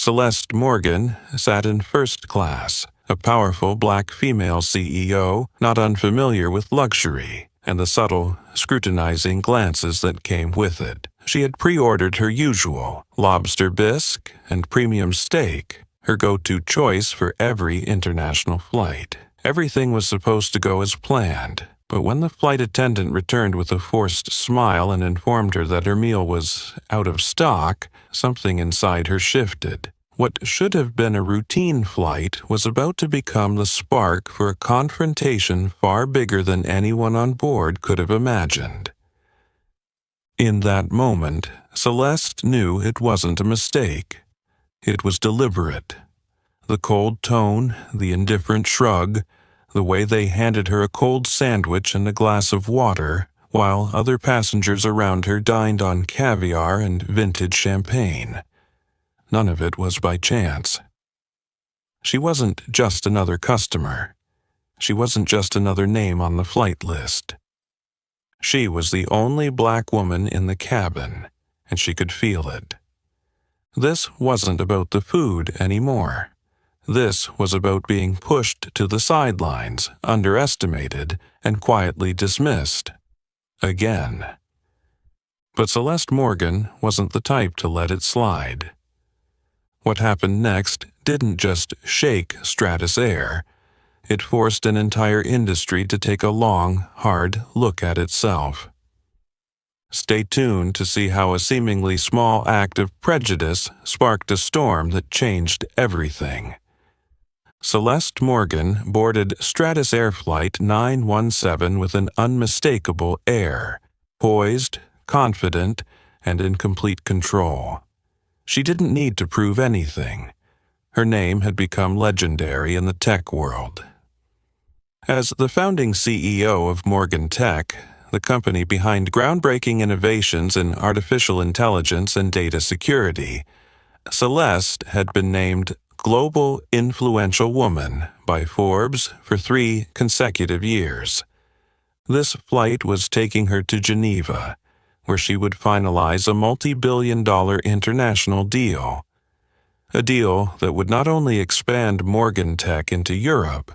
Celeste Morgan sat in first class, a powerful black female CEO not unfamiliar with luxury and the subtle, scrutinizing glances that came with it. She had pre-ordered her usual lobster bisque and premium steak, her go-to choice for every international flight. Everything was supposed to go as planned, but when the flight attendant returned with a forced smile and informed her that her meal was out of stock, something inside her shifted. What should have been a routine flight was about to become the spark for a confrontation far bigger than anyone on board could have imagined. In that moment, Celeste knew it wasn't a mistake. It was deliberate. The cold tone, the indifferent shrug, the way they handed her a cold sandwich and a glass of water, while other passengers around her dined on caviar and vintage champagne. None of it was by chance. She wasn't just another customer. She wasn't just another name on the flight list. She was the only black woman in the cabin, and she could feel it. This wasn't about the food anymore. This was about being pushed to the sidelines, underestimated, and quietly dismissed. Again. But Celeste Morgan wasn't the type to let it slide. What happened next didn't just shake Stratus Air. It forced an entire industry to take a long, hard look at itself. Stay tuned to see how a seemingly small act of prejudice sparked a storm that changed everything. Celeste Morgan boarded Stratus Air Flight 917 with an unmistakable air, poised, confident, and in complete control. She didn't need to prove anything. Her name had become legendary in the tech world. As the founding CEO of Morgan Tech, the company behind groundbreaking innovations in artificial intelligence and data security, Celeste had been named Global Influential Woman by Forbes for 3 consecutive years. This flight was taking her to Geneva, where she would finalize a multi-billion-dollar international deal. A deal that would not only expand Morgan Tech into Europe,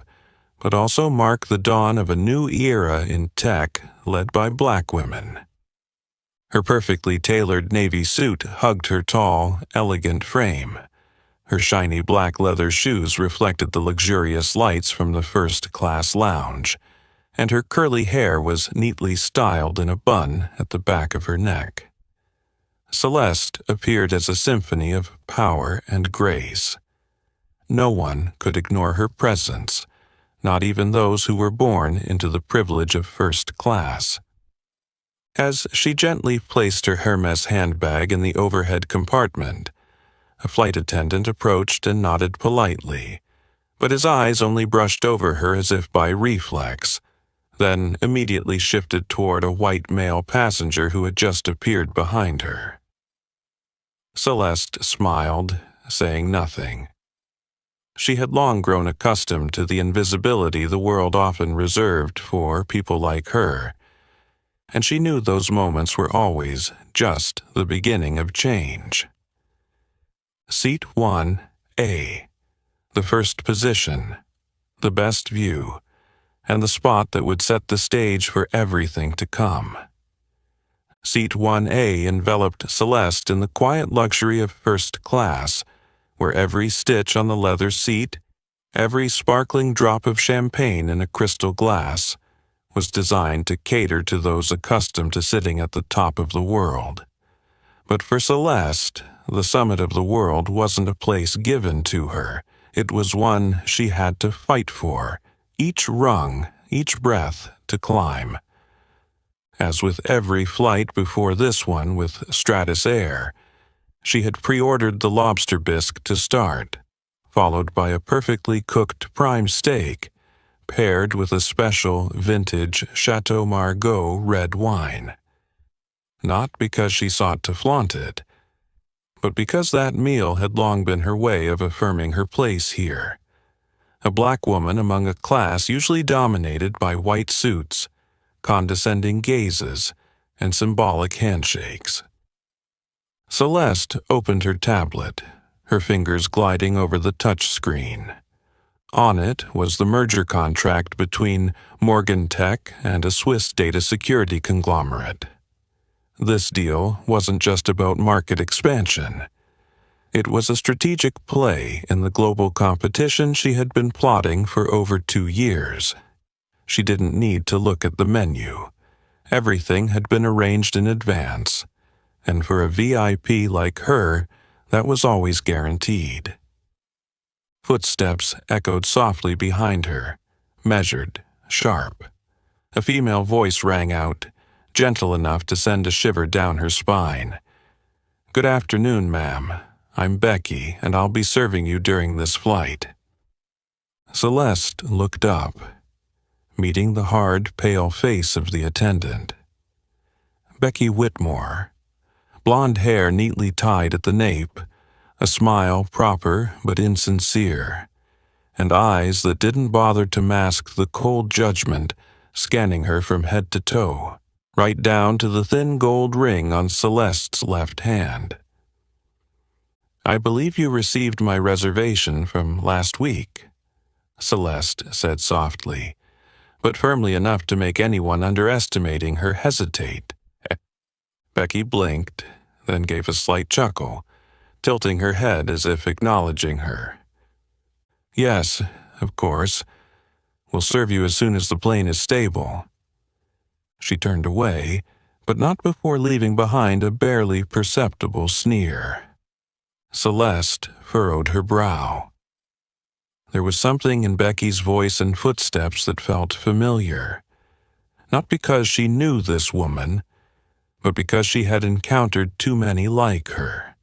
but also mark the dawn of a new era in tech led by black women. Her perfectly tailored navy suit hugged her tall, elegant frame. Her shiny black leather shoes reflected the luxurious lights from the first-class lounge, and her curly hair was neatly styled in a bun at the back of her neck. Celeste appeared as a symphony of power and grace. No one could ignore her presence, not even those who were born into the privilege of first class. As she gently placed her Hermes handbag in the overhead compartment, a flight attendant approached and nodded politely, but his eyes only brushed over her as if by reflex, then immediately shifted toward a white male passenger who had just appeared behind her. Celeste smiled, saying nothing. She had long grown accustomed to the invisibility the world often reserved for people like her, and she knew those moments were always just the beginning of change. Seat 1A, the first position, the best view, and the spot that would set the stage for everything to come. Seat 1A enveloped Celeste in the quiet luxury of first class, where every stitch on the leather seat, every sparkling drop of champagne in a crystal glass, was designed to cater to those accustomed to sitting at the top of the world. But for Celeste, the summit of the world wasn't a place given to her. It was one she had to fight for, each rung, each breath to climb. As with every flight before this one with Stratus Air, she had pre-ordered the lobster bisque to start, followed by a perfectly cooked prime steak, paired with a special vintage Chateau Margaux red wine. Not because she sought to flaunt it, but because that meal had long been her way of affirming her place here. A black woman among a class usually dominated by white suits, condescending gazes, and symbolic handshakes. Celeste opened her tablet, her fingers gliding over the touch screen. On it was the merger contract between Morgan Tech and a Swiss data security conglomerate. This deal wasn't just about market expansion. It was a strategic play in the global competition she had been plotting for over 2 years. She didn't need to look at the menu. Everything had been arranged in advance, and for a VIP like her, that was always guaranteed. Footsteps echoed softly behind her, measured, sharp. A female voice rang out, gentle enough to send a shiver down her spine. "Good afternoon, ma'am. I'm Becky, and I'll be serving you during this flight." Celeste looked up, meeting the hard, pale face of the attendant. Becky Whitmore, blonde hair neatly tied at the nape, a smile proper but insincere, and eyes that didn't bother to mask the cold judgment scanning her from head to toe, right down to the thin gold ring on Celeste's left hand. "I believe you received my reservation from last week," Celeste said softly, but firmly enough to make anyone underestimating her hesitate. Becky blinked, then gave a slight chuckle, tilting her head as if acknowledging her. "Yes, of course. We'll serve you as soon as the plane is stable." She turned away, but not before leaving behind a barely perceptible sneer. Celeste furrowed her brow. There was something in Becky's voice and footsteps that felt familiar, not because she knew this woman, but because she had encountered too many like her.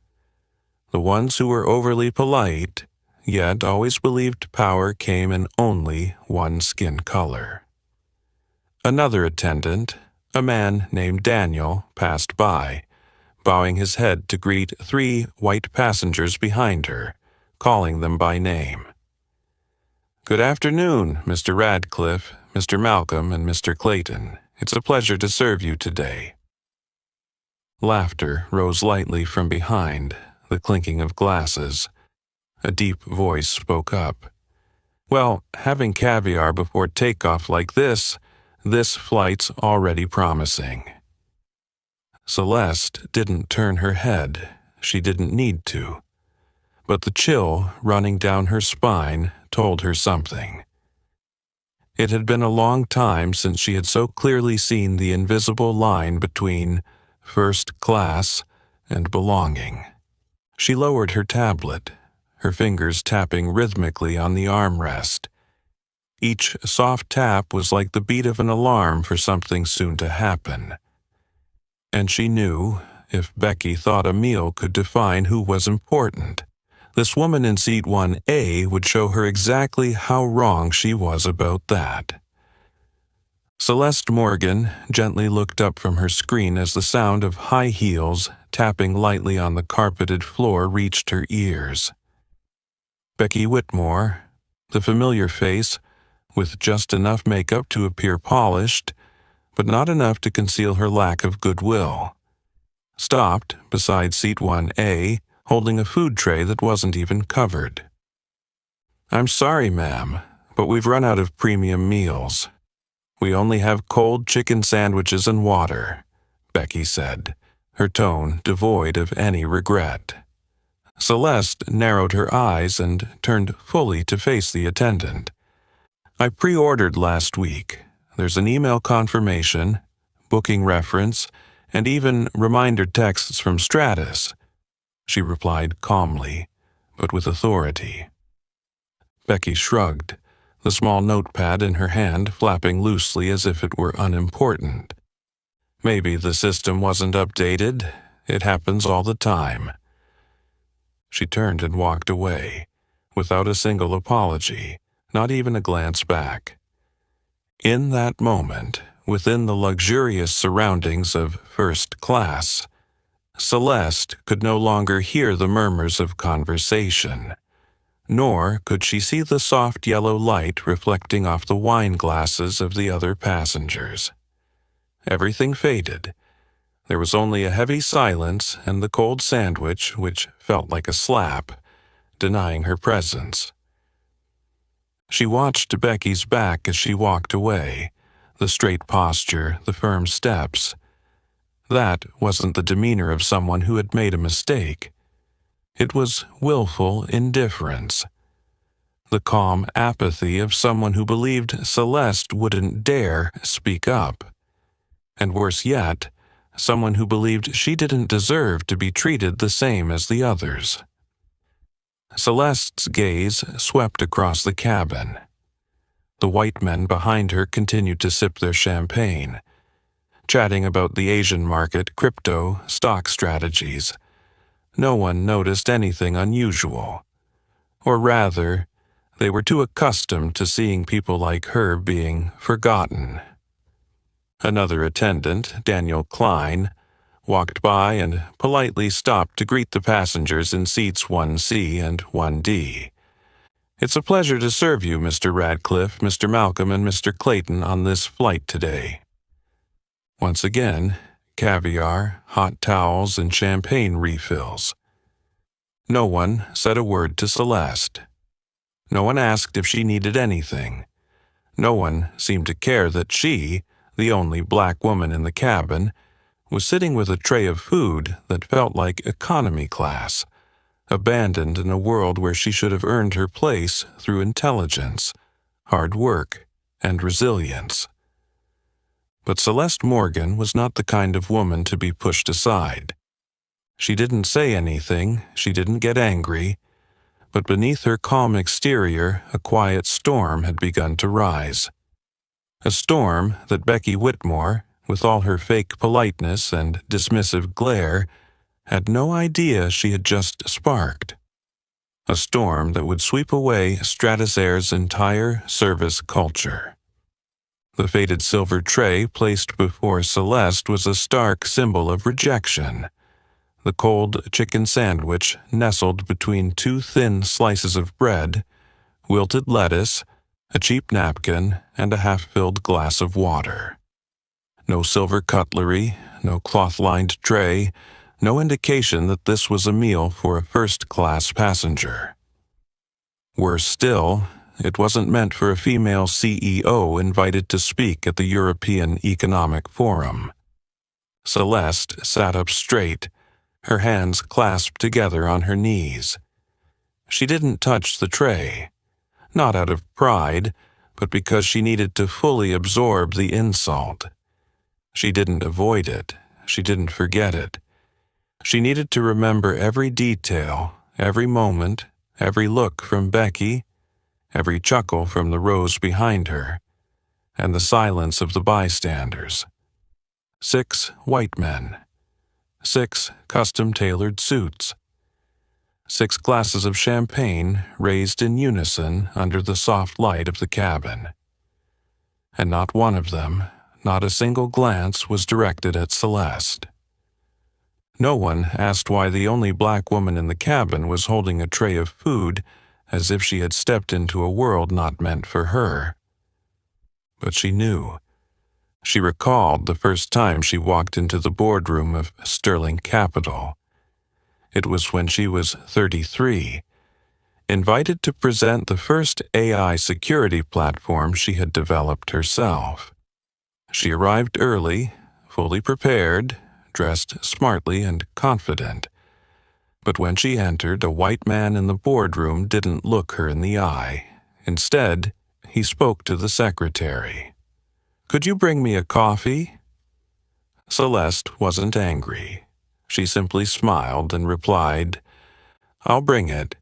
The ones who were overly polite, yet always believed power came in only one skin color. Another attendant, a man named Daniel, passed by, bowing his head to greet 3 white passengers behind her, calling them by name. "Good afternoon, Mr. Radcliffe, Mr. Malcolm, and Mr. Clayton. It's a pleasure to serve you today." Laughter rose lightly from behind, the clinking of glasses. A deep voice spoke up. "Well, having caviar before takeoff like this flight's already promising." Celeste didn't turn her head. She didn't need to. But the chill running down her spine told her something. It had been a long time since she had so clearly seen the invisible line between first class and belonging. She lowered her tablet, her fingers tapping rhythmically on the armrest. Each soft tap was like the beat of an alarm for something soon to happen. And she knew, if Becky thought a meal could define who was important, this woman in seat 1A would show her exactly how wrong she was about that. Celeste Morgan gently looked up from her screen as the sound of high heels tapping lightly on the carpeted floor reached her ears. Becky Whitmore, the familiar face, with just enough makeup to appear polished, but not enough to conceal her lack of goodwill, stopped beside seat 1A, holding a food tray that wasn't even covered. "I'm sorry, ma'am, but we've run out of premium meals. We only have cold chicken sandwiches and water," Becky said, her tone devoid of any regret. Celeste narrowed her eyes and turned fully to face the attendant. "I pre-ordered last week. There's an email confirmation, booking reference, and even reminder texts from Stratus," she replied calmly, but with authority. Becky shrugged, the small notepad in her hand flapping loosely as if it were unimportant. Maybe the system wasn't updated. It happens all the time. She turned and walked away, without a single apology, not even a glance back. In that moment, within the luxurious surroundings of first class, Celeste could no longer hear the murmurs of conversation, nor could she see the soft yellow light reflecting off the wine glasses of the other passengers. Everything faded. There was only a heavy silence and the cold sandwich, which felt like a slap, denying her presence. She watched Becky's back as she walked away, the straight posture, the firm steps. That wasn't the demeanor of someone who had made a mistake. It was willful indifference. The calm apathy of someone who believed Celeste wouldn't dare speak up. And worse yet, someone who believed she didn't deserve to be treated the same as the others. Celeste's gaze swept across the cabin. The white men behind her continued to sip their champagne, chatting about the Asian market, crypto, stock strategies. No one noticed anything unusual. Or rather, they were too accustomed to seeing people like her being forgotten. Another attendant, Daniel Klein, walked by and politely stopped to greet the passengers in seats 1C and 1D. "It's a pleasure to serve you, Mr. Radcliffe, Mr. Malcolm, and Mr. Clayton on this flight today." Once again, caviar, hot towels, and champagne refills. No one said a word to Celeste. No one asked if she needed anything. No one seemed to care that she, the only black woman in the cabin, was sitting with a tray of food that felt like economy class, abandoned in a world where she should have earned her place through intelligence, hard work, and resilience. But Celeste Morgan was not the kind of woman to be pushed aside. She didn't say anything, she didn't get angry, but beneath her calm exterior a quiet storm had begun to rise. A storm that Becky Whitmore, with all her fake politeness and dismissive glare, had no idea she had just sparked. A storm that would sweep away Stratasair's entire service culture. The faded silver tray placed before Celeste was a stark symbol of rejection. The cold chicken sandwich nestled between two thin slices of bread, wilted lettuce, a cheap napkin, and a half-filled glass of water. No silver cutlery, no cloth-lined tray, no indication that this was a meal for a first-class passenger. Worse still, it wasn't meant for a female CEO invited to speak at the European Economic Forum. Celeste sat up straight, her hands clasped together on her knees. She didn't touch the tray, not out of pride, but because she needed to fully absorb the insult. She didn't avoid it. She didn't forget it. She needed to remember every detail, every moment, every look from Becky, every chuckle from the rows behind her, and the silence of the bystanders. 6 white men. 6 custom-tailored suits. 6 glasses of champagne raised in unison under the soft light of the cabin. And not one of them, not a single glance was directed at Celeste. No one asked why the only black woman in the cabin was holding a tray of food as if she had stepped into a world not meant for her. But she knew. She recalled the first time she walked into the boardroom of Sterling Capital. It was when she was 33, invited to present the first AI security platform she had developed herself. She arrived early, fully prepared, dressed smartly and confident. But when she entered, a white man in the boardroom didn't look her in the eye. Instead, he spoke to the secretary. "Could you bring me a coffee?" Celeste wasn't angry. She simply smiled and replied, "I'll bring it,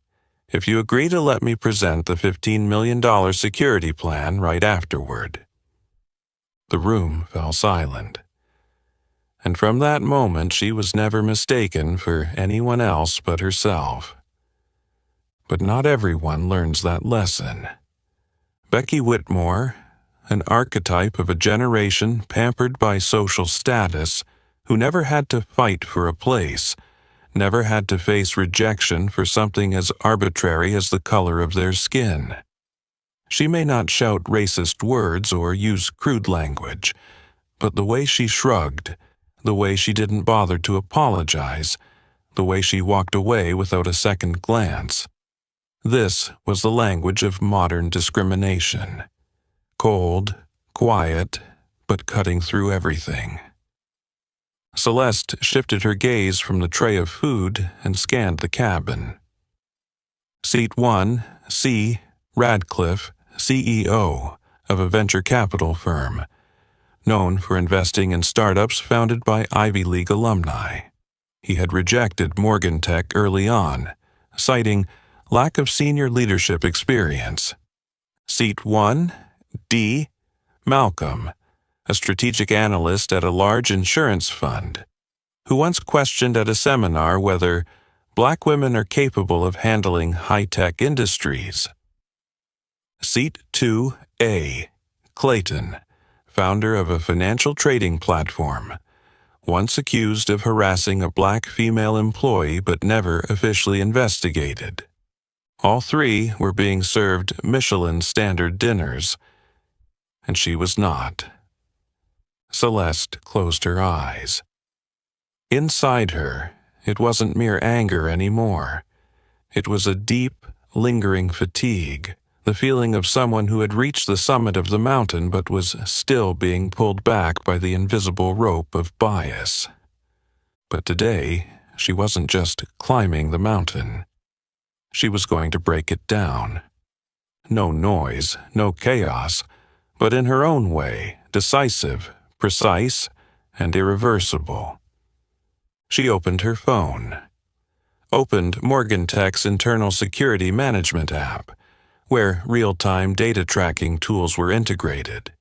if you agree to let me present the $15 million security plan right afterward." The room fell silent. And from that moment she was never mistaken for anyone else but herself. But not everyone learns that lesson. Becky Whitmore, an archetype of a generation pampered by social status, who never had to fight for a place, never had to face rejection for something as arbitrary as the color of their skin. She may not shout racist words or use crude language, but the way she shrugged, the way she didn't bother to apologize, the way she walked away without a second glance, This was the language of modern discrimination. Cold, quiet, but cutting through everything. Celeste shifted her gaze from the tray of food and scanned the cabin. Seat 1, C. Radcliffe, CEO of a venture capital firm, known for investing in startups founded by Ivy League alumni. He had rejected Morgan Tech early on, citing lack of senior leadership experience. Seat 1, D. Malcolm, a strategic analyst at a large insurance fund, who once questioned at a seminar whether Black women are capable of handling high-tech industries. Seat 2A, Clayton, founder of a financial trading platform, once accused of harassing a Black female employee but never officially investigated. All three were being served Michelin standard dinners, and she was not. Celeste closed her eyes. Inside her, it wasn't mere anger anymore. It was a deep, lingering fatigue, the feeling of someone who had reached the summit of the mountain but was still being pulled back by the invisible rope of bias. But today, she wasn't just climbing the mountain. She was going to break it down. No noise, no chaos, but in her own way, decisive, precise, and irreversible. She opened her phone. Opened Morgan Tech's internal security management app, where real-time data tracking tools were integrated.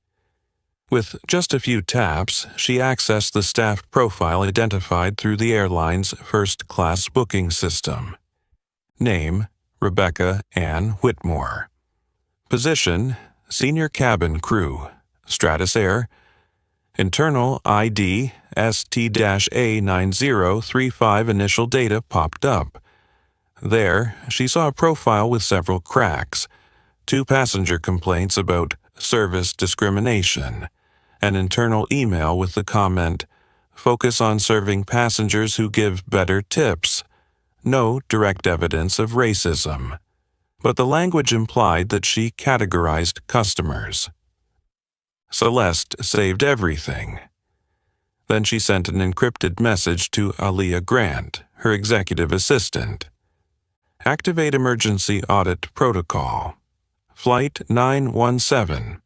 With just a few taps, she accessed the staff profile identified through the airline's first-class booking system. Name, Rebecca Ann Whitmore. Position, Senior Cabin Crew, Stratus Air. Internal ID, ST-A9035 initial data popped up. There, she saw a profile with several cracks, 2 passenger complaints about service discrimination, an internal email with the comment, "Focus on serving passengers who give better tips." No direct evidence of racism, but the language implied that she categorized customers. Celeste saved everything. Then she sent an encrypted message to Aaliyah Grant, her executive assistant. Activate emergency audit protocol. Flight 917.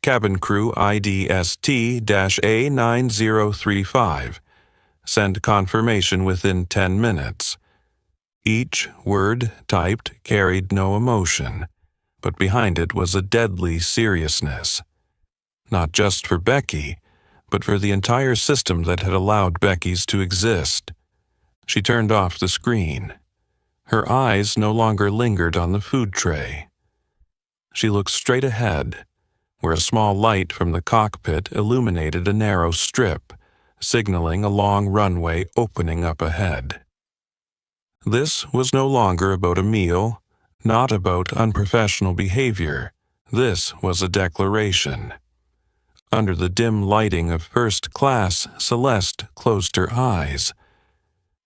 Cabin crew ID ST-A9035. Send confirmation within 10 minutes. Each word typed carried no emotion, but behind it was a deadly seriousness. Not just for Becky, but for the entire system that had allowed Becky's to exist. She turned off the screen. Her eyes no longer lingered on the food tray. She looked straight ahead, where a small light from the cockpit illuminated a narrow strip, signaling a long runway opening up ahead. This was no longer about a meal, not about unprofessional behavior. This was a declaration. Under the dim lighting of first class, Celeste closed her eyes.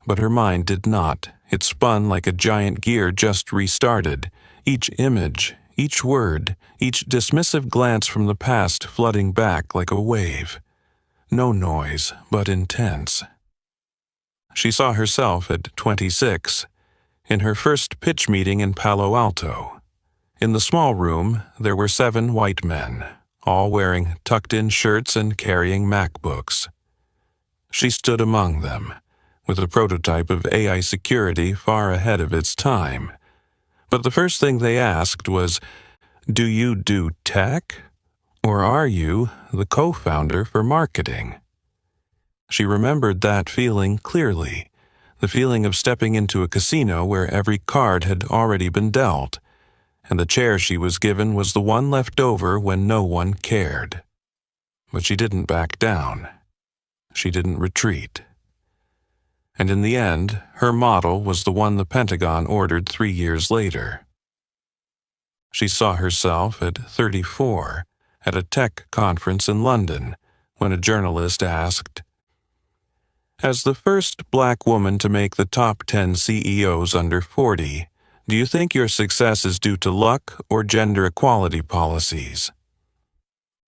But her mind did not. It spun like a giant gear just restarted, each image, each word, each dismissive glance from the past flooding back like a wave. No noise, but intense. She saw herself at 26, in her first pitch meeting in Palo Alto. In the small room, there were 7 white men, all wearing tucked-in shirts and carrying MacBooks. She stood among them, with a prototype of AI security far ahead of its time. But the first thing they asked was, "Do you do tech? Or are you the co-founder for marketing?" She remembered that feeling clearly, the feeling of stepping into a casino where every card had already been dealt, and the chair she was given was the one left over when no one cared. But she didn't back down. She didn't retreat. And in the end, her model was the one the Pentagon ordered 3 years later. She saw herself at 34 at a tech conference in London when a journalist asked, "As the first Black woman to make the top 10 CEOs under 40, Do you think your success is due to luck or gender equality policies?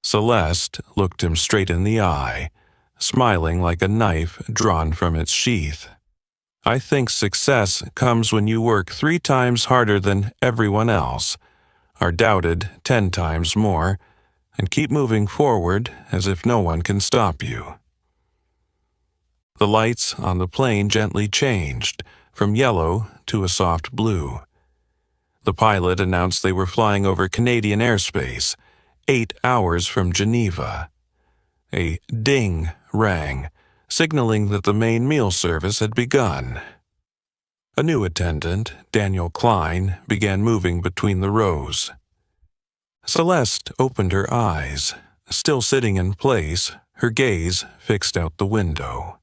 Celeste looked him straight in the eye, smiling like a knife drawn from its sheath. I think success comes when you work 3 times harder than everyone else, are doubted 10 times more, and keep moving forward as if no one can stop you. The lights on the plane gently changed, from yellow to a soft blue. The pilot announced they were flying over Canadian airspace, 8 hours from Geneva. A ding rang, signaling that the main meal service had begun. A new attendant, Daniel Klein, began moving between the rows. Celeste opened her eyes, still sitting in place, her gaze fixed out the window.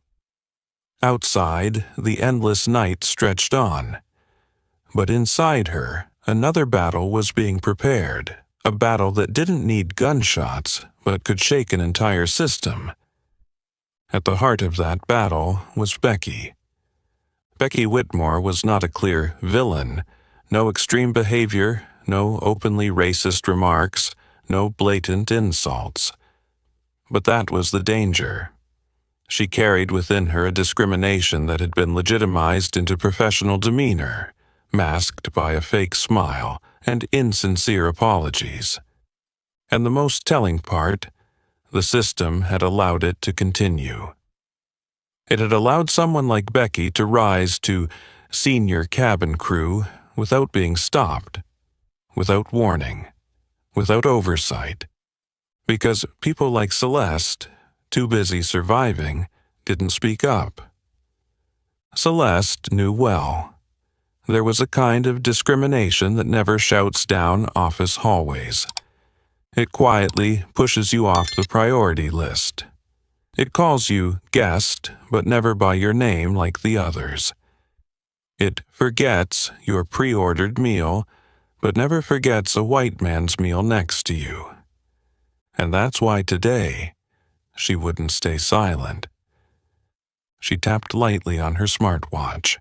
Outside, the endless night stretched on. But inside her, another battle was being prepared, a battle that didn't need gunshots, but could shake an entire system. At the heart of that battle was Becky. Becky Whitmore was not a clear villain, no extreme behavior, no openly racist remarks, no blatant insults. But that was the danger. She carried within her a discrimination that had been legitimized into professional demeanor, masked by a fake smile and insincere apologies. And the most telling part, the system had allowed it to continue. It had allowed someone like Becky to rise to senior cabin crew without being stopped, without warning, without oversight, because people like Celeste, too busy surviving, didn't speak up. Celeste knew well. There was a kind of discrimination that never shouts down office hallways. It quietly pushes you off the priority list. It calls you guest, but never by your name like the others. It forgets your pre-ordered meal, but never forgets a white man's meal next to you. And that's why today, she wouldn't stay silent. She tapped lightly on her smartwatch.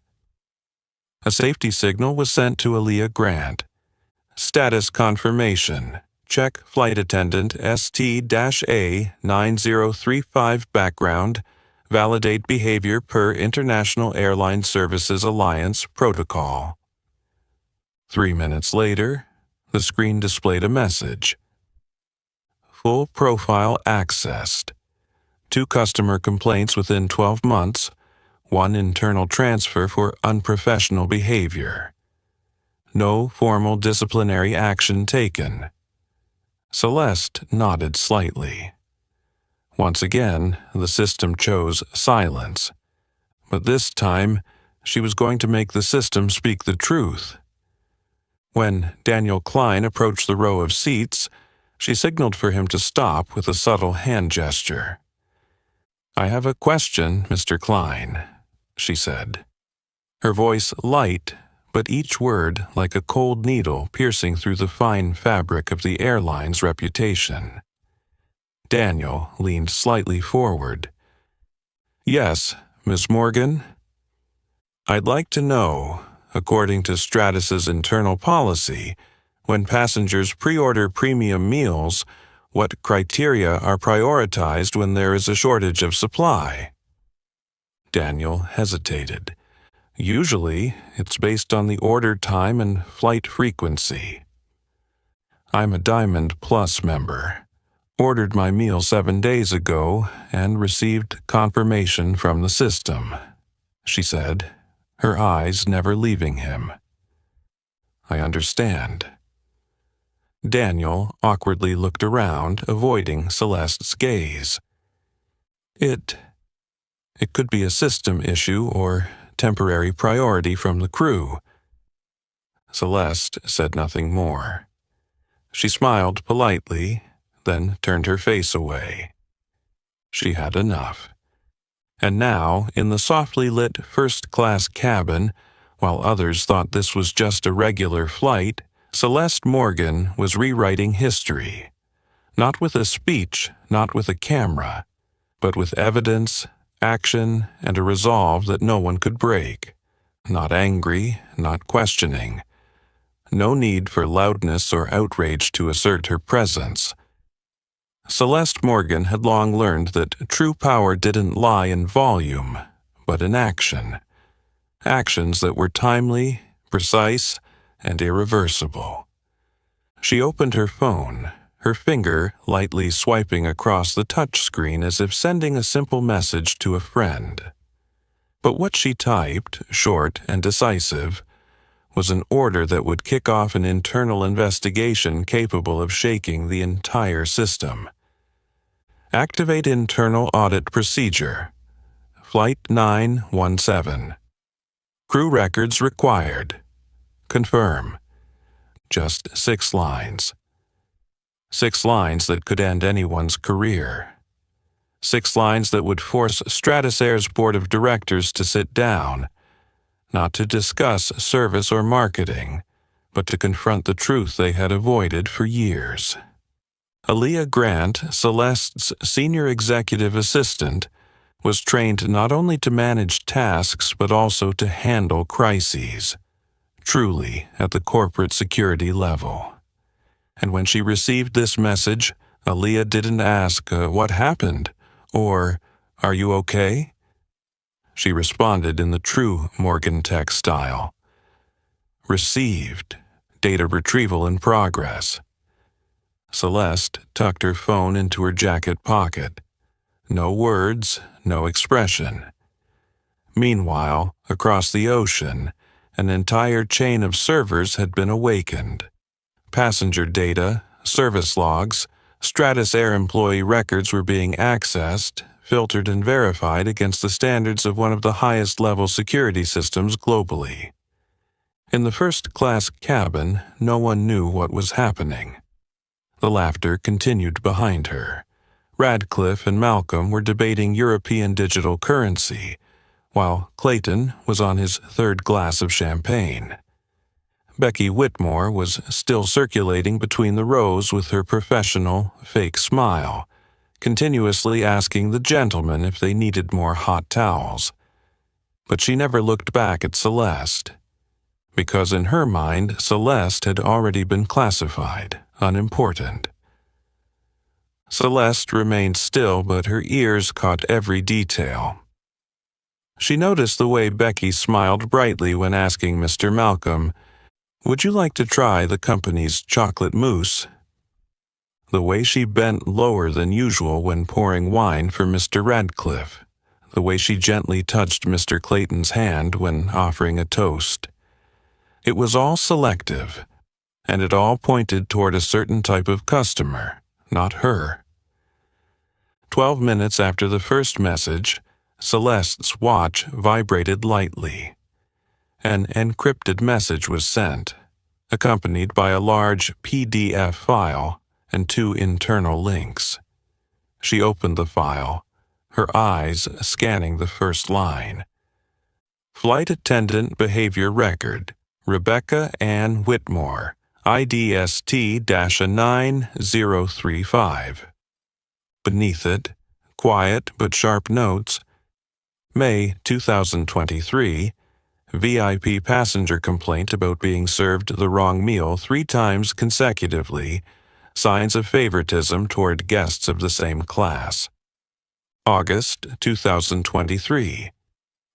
A safety signal was sent to Aaliyah Grant. Status confirmation. Check flight attendant ST-A 9035 background. Validate behavior per International Airline Services Alliance protocol. 3 minutes later, the screen displayed a message. Full profile accessed. 2 customer complaints within 12 months, 1 internal transfer for unprofessional behavior. No formal disciplinary action taken. Celeste nodded slightly. Once again, the system chose silence. But this time, she was going to make the system speak the truth. When Daniel Klein approached the row of seats, she signaled for him to stop with a subtle hand gesture. "I have a question, Mr. Klein," she said. Her voice light, but each word like a cold needle piercing through the fine fabric of the airline's reputation. Daniel leaned slightly forward. "Yes, Ms. Morgan? I'd like to know, according to Stratus's internal policy, when passengers pre-order premium meals, what criteria are prioritized when there is a shortage of supply?" Daniel hesitated. "Usually, it's based on the order time and flight frequency. I'm a Diamond Plus member. Ordered my meal 7 days ago and received confirmation from the system," she said, her eyes never leaving him. "I understand." Daniel awkwardly looked around, avoiding Celeste's gaze. It could be a system issue or temporary priority from the crew." Celeste said nothing more. She smiled politely, then turned her face away. She had enough. And now, in the softly lit first-class cabin, while others thought this was just a regular flight, Celeste Morgan was rewriting history. Not with a speech, not with a camera, but with evidence, action, and a resolve that no one could break. Not angry, not questioning, no need for loudness or outrage to assert her presence. Celeste Morgan had long learned that true power didn't lie in volume, but in action. Actions that were timely, precise, and irreversible. She opened her phone, her finger lightly swiping across the touchscreen as if sending a simple message to a friend. But what she typed, short and decisive, was an order that would kick off an internal investigation capable of shaking the entire system. Activate internal audit procedure. Flight 917. Crew records required. Confirm. Just 6 lines. 6 lines that could end anyone's career. 6 lines that would force Stratasair's board of directors to sit down, not to discuss service or marketing, but to confront the truth they had avoided for years. Aaliyah Grant, Celeste's senior executive assistant, was trained not only to manage tasks but also to handle crises, truly at the corporate security level. And when she received this message, Aaliyah didn't ask, what happened? Or, are you okay? She responded in the true Morgan Tech style. Received. Data retrieval in progress. Celeste tucked her phone into her jacket pocket. No words, no expression. Meanwhile, across the ocean, an entire chain of servers had been awakened. Passenger data, service logs, Stratasair employee records were being accessed, filtered and verified against the standards of one of the highest-level security systems globally. In the first-class cabin, no one knew what was happening. The laughter continued behind her. Radcliffe and Malcolm were debating European digital currency, while Clayton was on his 3rd glass of champagne. Becky Whitmore was still circulating between the rows with her professional, fake smile, continuously asking the gentlemen if they needed more hot towels. But she never looked back at Celeste, because in her mind, Celeste had already been classified unimportant. Celeste remained still, but her ears caught every detail. She noticed the way Becky smiled brightly when asking Mr. Malcolm, "Would you like to try the company's chocolate mousse?" The way she bent lower than usual when pouring wine for Mr. Radcliffe. The way she gently touched Mr. Clayton's hand when offering a toast. It was all selective, and it all pointed toward a certain type of customer, not her. 12 minutes after the first message, Celeste's watch vibrated lightly. An encrypted message was sent, accompanied by a large PDF file and 2 internal links. She opened the file, her eyes scanning the first line. Flight Attendant Behavior Record, Rebecca Ann Whitmore, IDST-9035. Beneath it, quiet but sharp notes, May 2023, VIP passenger complaint about being served the wrong meal 3 times consecutively, signs of favoritism toward guests of the same class. August 2023,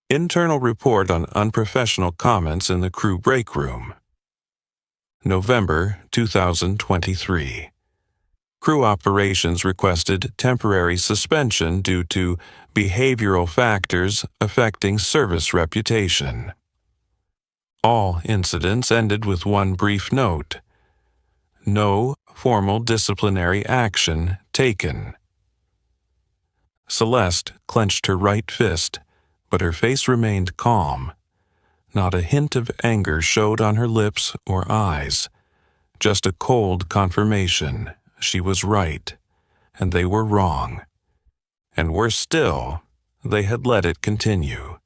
internal report on unprofessional comments in the crew break room. November 2023. Crew operations requested temporary suspension due to behavioral factors affecting service reputation. All incidents ended with one brief note: no formal disciplinary action taken. Celeste clenched her right fist, but her face remained calm. Not a hint of anger showed on her lips or eyes, just a cold confirmation she was right, and they were wrong. And worse still, they had let it continue.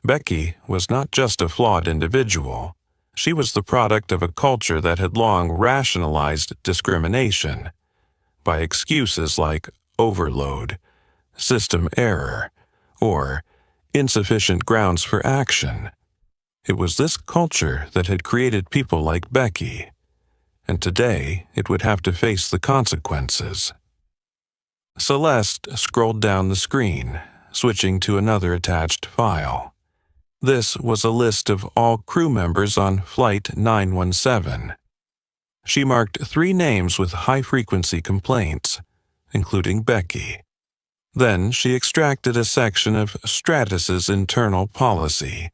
Becky was not just a flawed individual. She was the product of a culture that had long rationalized discrimination by excuses like overload, system error, or insufficient grounds for action. It was this culture that had created people like Becky, and today it would have to face the consequences. Celeste scrolled down the screen, switching to another attached file. This was a list of all crew members on Flight 917. She marked 3 names with high-frequency complaints, including Becky. Then she extracted a section of Stratus's internal policy.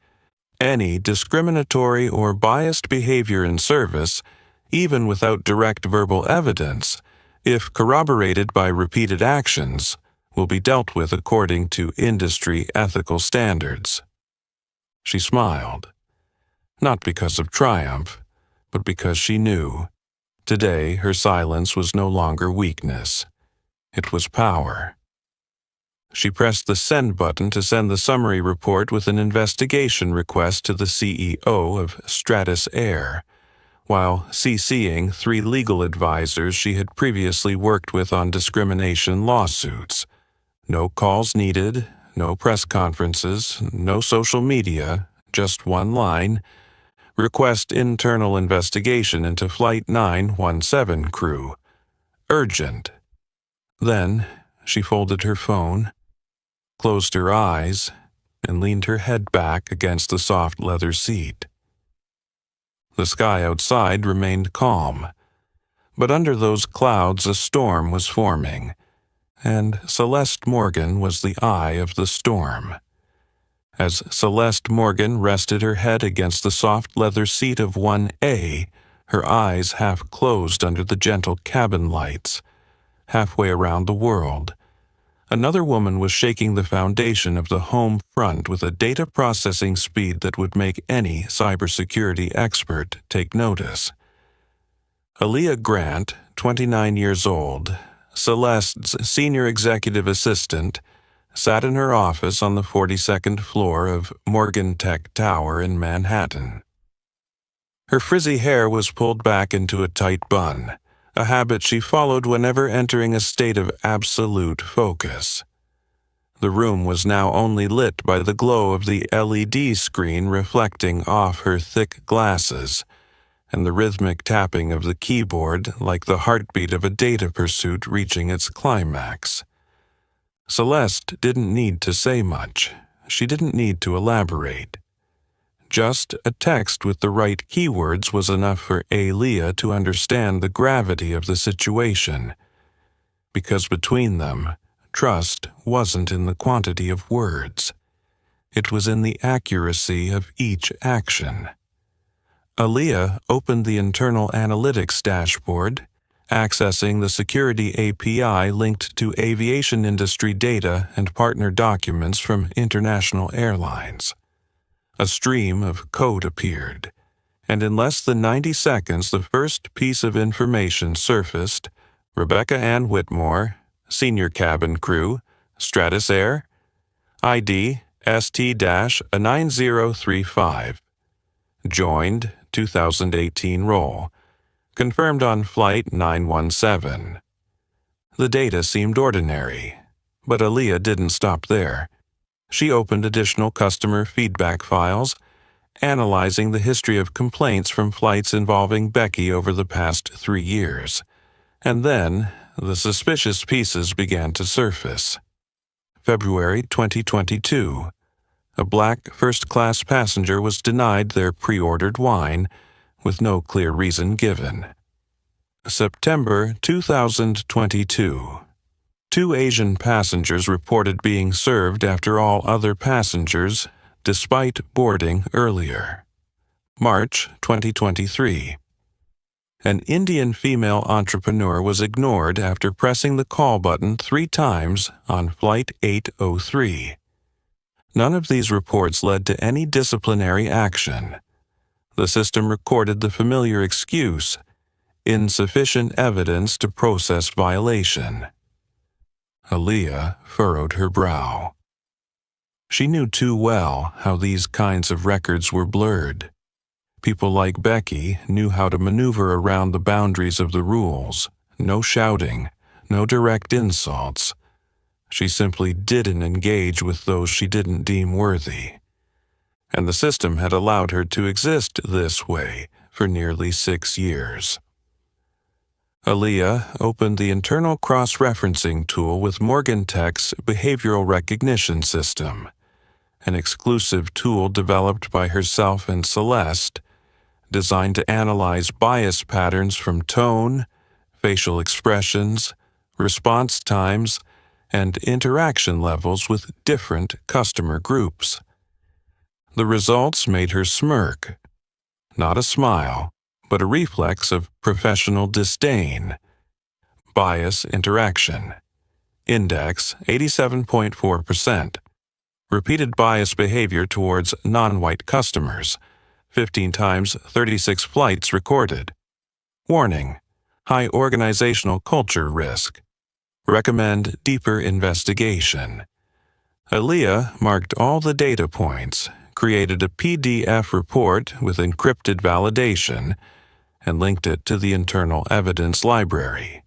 Any discriminatory or biased behavior in service, even without direct verbal evidence, if corroborated by repeated actions, will be dealt with according to industry ethical standards. She smiled, not because of triumph, but because she knew. Today, her silence was no longer weakness. It was power. She pressed the send button to send the summary report with an investigation request to the CEO of Stratus Air, while CCing 3 legal advisors she had previously worked with on discrimination lawsuits. No calls needed, no press conferences, no social media, just one line. Request internal investigation into Flight 917 crew. Urgent. Then she folded her phone, closed her eyes, and leaned her head back against the soft leather seat. The sky outside remained calm, but under those clouds a storm was forming, and Celeste Morgan was the eye of the storm. As Celeste Morgan rested her head against the soft leather seat of 1A, her eyes half closed under the gentle cabin lights. Halfway around the world, another woman was shaking the foundation of the home front with a data processing speed that would make any cybersecurity expert take notice. Aaliyah Grant, 29 years old, Celeste's senior executive assistant, sat in her office on the 42nd floor of Morgan Tech Tower in Manhattan. Her frizzy hair was pulled back into a tight bun, a habit she followed whenever entering a state of absolute focus. The room was now only lit by the glow of the LED screen reflecting off her thick glasses, and the rhythmic tapping of the keyboard like the heartbeat of a data pursuit reaching its climax. Celeste didn't need to say much. She didn't need to elaborate. Just a text with the right keywords was enough for Aaliyah to understand the gravity of the situation. Because between them, trust wasn't in the quantity of words. It was in the accuracy of each action. Aaliyah opened the internal analytics dashboard, accessing the security API linked to aviation industry data and partner documents from international airlines. A stream of code appeared, and in less than 90 seconds the first piece of information surfaced. Rebecca Ann Whitmore, Senior Cabin Crew, Stratus Air, ID ST-9035. Joined 2018 roll. Confirmed on Flight 917. The data seemed ordinary, but Aaliyah didn't stop there. She opened additional customer feedback files, analyzing the history of complaints from flights involving Becky over the past 3 years. And then, the suspicious pieces began to surface. February 2022. A black first-class passenger was denied their pre-ordered wine, with no clear reason given. September 2022. 2 Asian passengers reported being served after all other passengers, despite boarding earlier. March 2023. An Indian female entrepreneur was ignored after pressing the call button 3 times on Flight 803. None of these reports led to any disciplinary action. The system recorded the familiar excuse, insufficient evidence to process violation. Aaliyah furrowed her brow. She knew too well how these kinds of records were blurred. People like Becky knew how to maneuver around the boundaries of the rules. No shouting, no direct insults. She simply didn't engage with those she didn't deem worthy. and the system had allowed her to exist this way for nearly 6 years. Aaliyah opened the internal cross-referencing tool with Morgan Tech's behavioral recognition system, an exclusive tool developed by herself and Celeste, designed to analyze bias patterns from tone, facial expressions, response times, and interaction levels with different customer groups. The results made her smirk, not a smile, but a reflex of professional disdain. Bias interaction. Index 87.4%. Repeated bias behavior towards non-white customers. 15 times 36 flights recorded. Warning: high organizational culture risk. Recommend deeper investigation. Aaliyah marked all the data points, created a PDF report with encrypted validation, and linked it to the internal evidence library.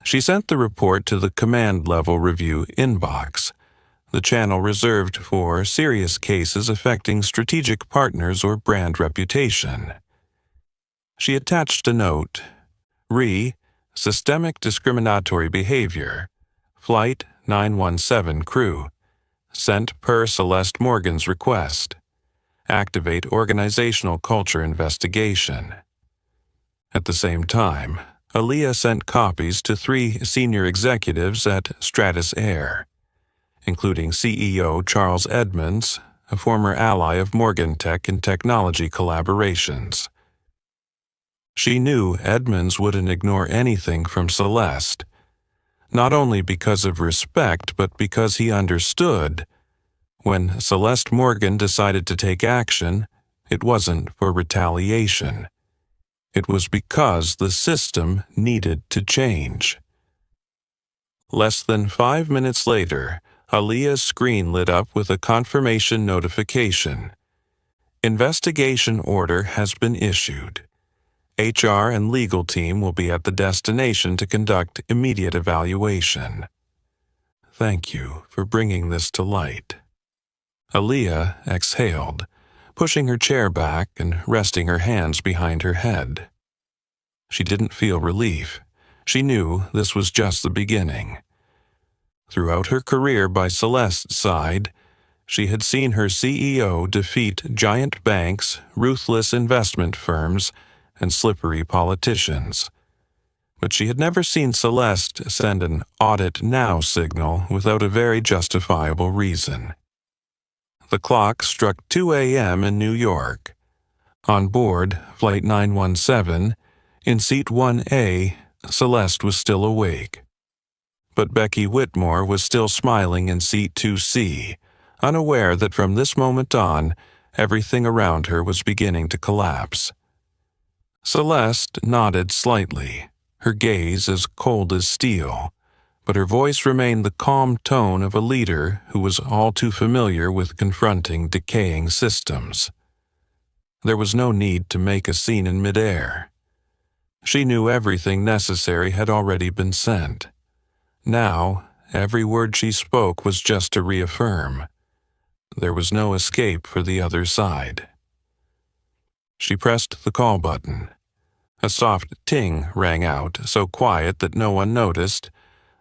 She sent the report to the command-level review inbox, the channel reserved for serious cases affecting strategic partners or brand reputation. She attached a note: Systemic discriminatory behavior. Flight 917 crew. Sent per Celeste Morgan's request. Activate organizational culture investigation. At the same time, Aaliyah sent copies to 3 senior executives at Stratus Air, including CEO Charles Edmonds, a former ally of Morgan Tech in technology collaborations. She knew Edmonds wouldn't ignore anything from Celeste, not only because of respect but because he understood when Celeste Morgan decided to take action, it wasn't for retaliation. It was because the system needed to change. Less than 5 minutes later, Aaliyah's screen lit up with a confirmation notification. Investigation order has been issued. HR and legal team will be at the destination to conduct immediate evaluation. Thank you for bringing this to light. Aaliyah exhaled, pushing her chair back and resting her hands behind her head. She didn't feel relief. She knew this was just the beginning. Throughout her career by Celeste's side, she had seen her CEO defeat giant banks, ruthless investment firms, and slippery politicians. But she had never seen Celeste send an audit now signal without a very justifiable reason. The clock struck 2 a.m. in New York. On board Flight 917, in Seat 1A, Celeste was still awake. But Becky Whitmore was still smiling in Seat 2C, unaware that from this moment on, everything around her was beginning to collapse. Celeste nodded slightly, her gaze as cold as steel, but her voice remained the calm tone of a leader who was all too familiar with confronting decaying systems. There was no need to make a scene in midair. She knew everything necessary had already been sent. Now, every word she spoke was just to reaffirm. There was no escape for the other side. She pressed the call button. A soft ting rang out, so quiet that no one noticed,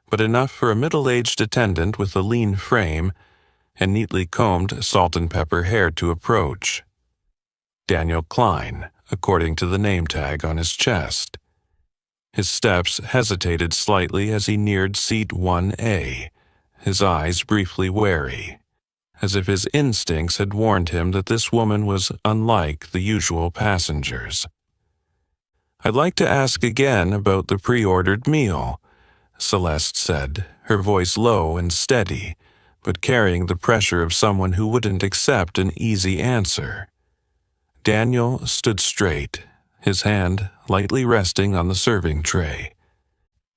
but enough for a middle-aged attendant with a lean frame and neatly combed salt-and-pepper hair to approach. Daniel Klein, according to the name tag on his chest. His steps hesitated slightly as he neared Seat 1A, his eyes briefly wary, as if his instincts had warned him that this woman was unlike the usual passengers. "I'd like to ask again about the pre-ordered meal," Celeste said, her voice low and steady, but carrying the pressure of someone who wouldn't accept an easy answer. Daniel stood straight, his hand lightly resting on the serving tray.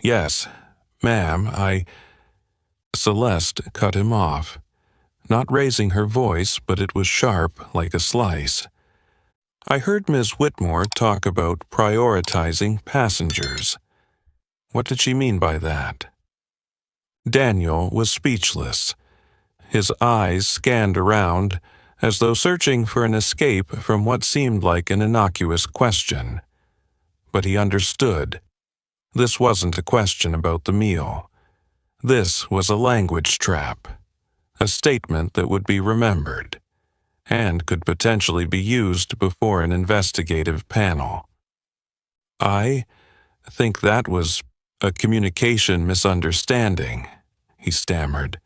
"Yes, ma'am, Celeste cut him off, not raising her voice, but it was sharp like a slice. "I heard Ms. Whitmore talk about prioritizing passengers. What did she mean by that?" Daniel was speechless. His eyes scanned around as though searching for an escape from what seemed like an innocuous question. But he understood. This wasn't a question about the meal. This was a language trap, a statement that would be remembered, and could potentially be used before an investigative panel. "I think that was a communication misunderstanding," he stammered.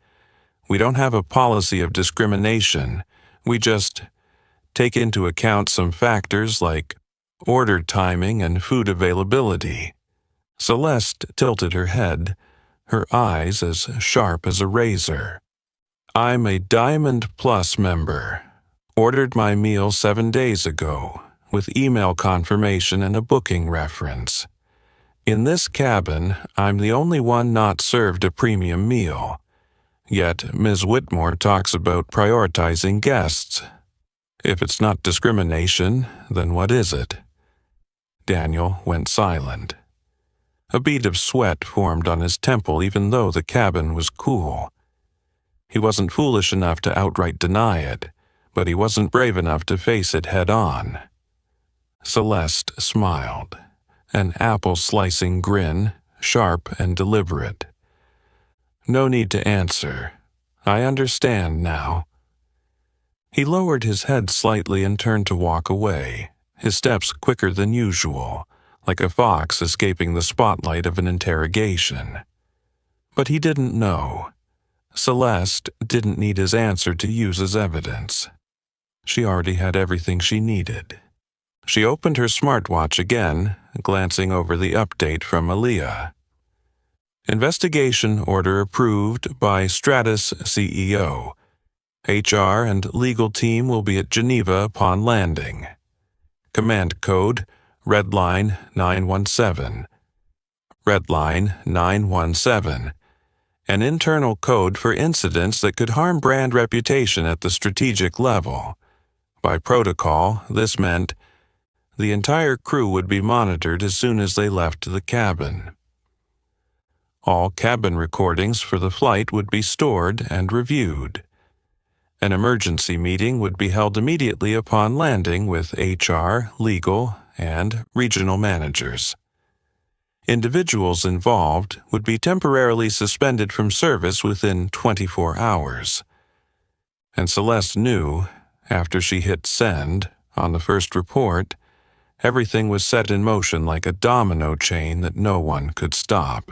"We don't have a policy of discrimination. We just take into account some factors like order timing and food availability." Celeste tilted her head, her eyes as sharp as a razor. "I'm a Diamond Plus member. Ordered my meal 7 days ago, with email confirmation and a booking reference. In this cabin, I'm the only one not served a premium meal. Yet Ms. Whitmore talks about prioritizing guests. If it's not discrimination, then what is it?" Daniel went silent. A bead of sweat formed on his temple even though the cabin was cool. He wasn't foolish enough to outright deny it, but he wasn't brave enough to face it head-on. Celeste smiled, an apple-slicing grin, sharp and deliberate. "No need to answer. I understand now." He lowered his head slightly and turned to walk away, his steps quicker than usual, like a fox escaping the spotlight of an interrogation. But he didn't know. Celeste didn't need his answer to use as evidence. She already had everything she needed. She opened her smartwatch again, glancing over the update from Aaliyah. "Investigation order approved by Stratus CEO. HR and legal team will be at Geneva upon landing. Command code, Redline 917. Redline 917. An internal code for incidents that could harm brand reputation at the strategic level. By protocol, this meant the entire crew would be monitored as soon as they left the cabin. All cabin recordings for the flight would be stored and reviewed. An emergency meeting would be held immediately upon landing with HR, legal, and regional managers. Individuals involved would be temporarily suspended from service within 24 hours. And Celeste knew, after she hit send on the first report, everything was set in motion like a domino chain that no one could stop.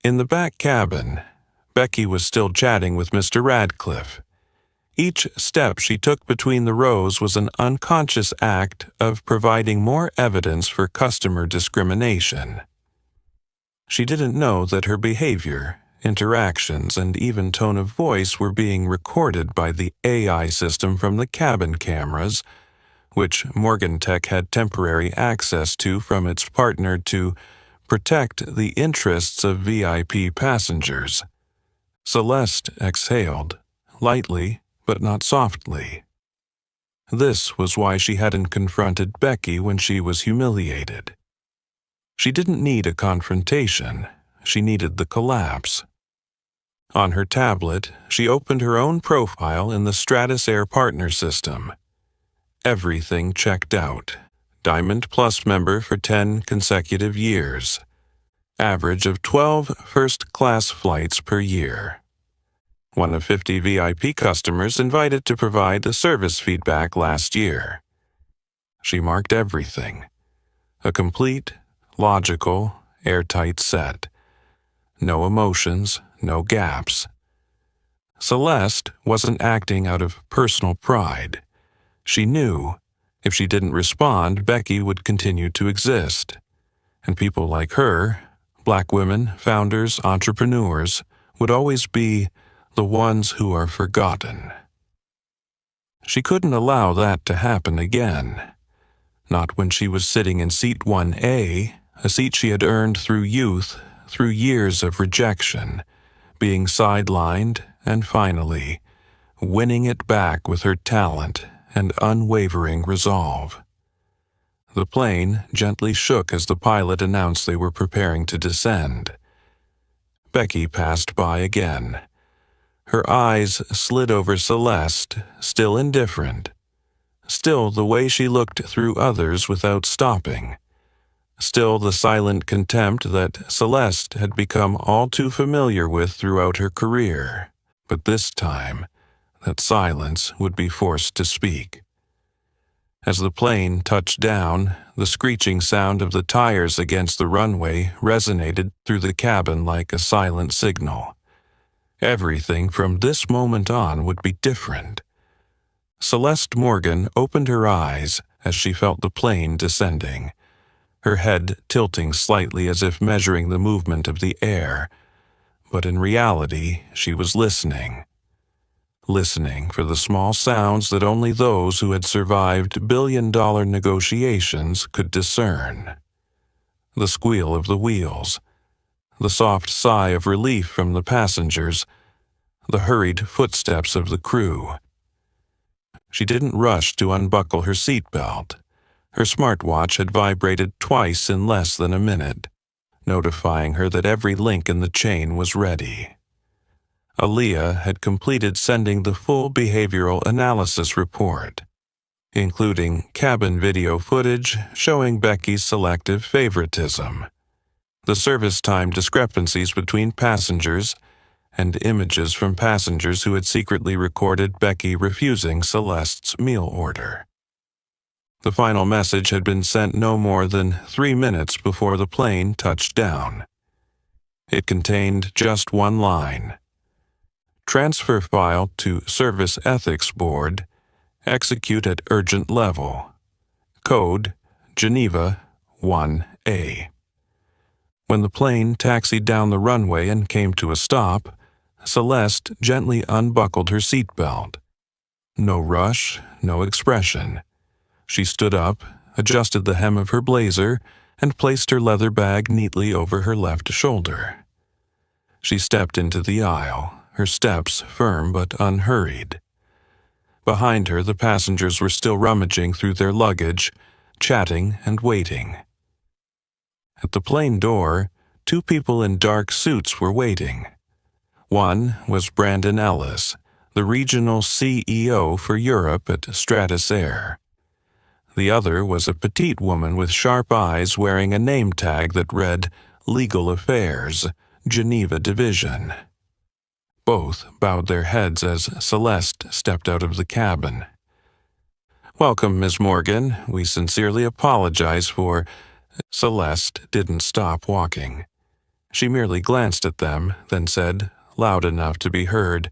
In the back cabin, Becky was still chatting with Mr. Radcliffe. Each step she took between the rows was an unconscious act of providing more evidence for customer discrimination. She didn't know that her behavior, interactions, and even tone of voice were being recorded by the AI system from the cabin cameras, which Morgantech had temporary access to from its partner to protect the interests of VIP passengers. Celeste exhaled, lightly, but not softly. This was why she hadn't confronted Becky when she was humiliated. She didn't need a confrontation, she needed the collapse. On her tablet, she opened her own profile in the Stratus Air Partner system. Everything checked out. Diamond Plus member for 10 consecutive years. Average of 12 first-class flights per year. One of 50 VIP customers invited to provide the service feedback last year. She marked everything. A complete, logical, airtight set. No emotions, no gaps. Celeste wasn't acting out of personal pride. She knew, if she didn't respond, Becky would continue to exist. And people like her, Black women, founders, entrepreneurs, would always be the ones who are forgotten. She couldn't allow that to happen again. Not when she was sitting in seat 1A, a seat she had earned through youth, through years of rejection, being sidelined, and finally, winning it back with her talent and unwavering resolve. The plane gently shook as the pilot announced they were preparing to descend. Becky passed by again. Her eyes slid over Celeste, still indifferent. Still the way she looked through others without stopping. Still the silent contempt that Celeste had become all too familiar with throughout her career. But this time, that silence would be forced to speak. As the plane touched down, the screeching sound of the tires against the runway resonated through the cabin like a silent signal. Everything from this moment on would be different. Celeste Morgan opened her eyes as she felt the plane descending, her head tilting slightly as if measuring the movement of the air. But in reality, she was listening. Listening for the small sounds that only those who had survived billion-dollar negotiations could discern. The squeal of the wheels, the soft sigh of relief from the passengers, the hurried footsteps of the crew. She didn't rush to unbuckle her seatbelt. Her smartwatch had vibrated twice in less than a minute, notifying her that every link in the chain was ready. Aaliyah had completed sending the full behavioral analysis report, including cabin video footage showing Becky's selective favoritism, the service time discrepancies between passengers, and images from passengers who had secretly recorded Becky refusing Celeste's meal order. The final message had been sent no more than 3 minutes before the plane touched down. It contained just one line. Transfer file to Service Ethics Board. Execute at urgent level. Code Geneva 1A. When the plane taxied down the runway and came to a stop, Celeste gently unbuckled her seatbelt. No rush, no expression. She stood up, adjusted the hem of her blazer, and placed her leather bag neatly over her left shoulder. She stepped into the aisle, her steps firm but unhurried. Behind her, the passengers were still rummaging through their luggage, chatting and waiting. At the plane door, 2 people in dark suits were waiting. One was Brandon Ellis, the regional CEO for Europe at Stratus Air. The other was a petite woman with sharp eyes wearing a name tag that read Legal Affairs, Geneva Division. Both bowed their heads as Celeste stepped out of the cabin. "Welcome, Miss Morgan. We sincerely apologize for—" Celeste didn't stop walking. She merely glanced at them, then said, loud enough to be heard,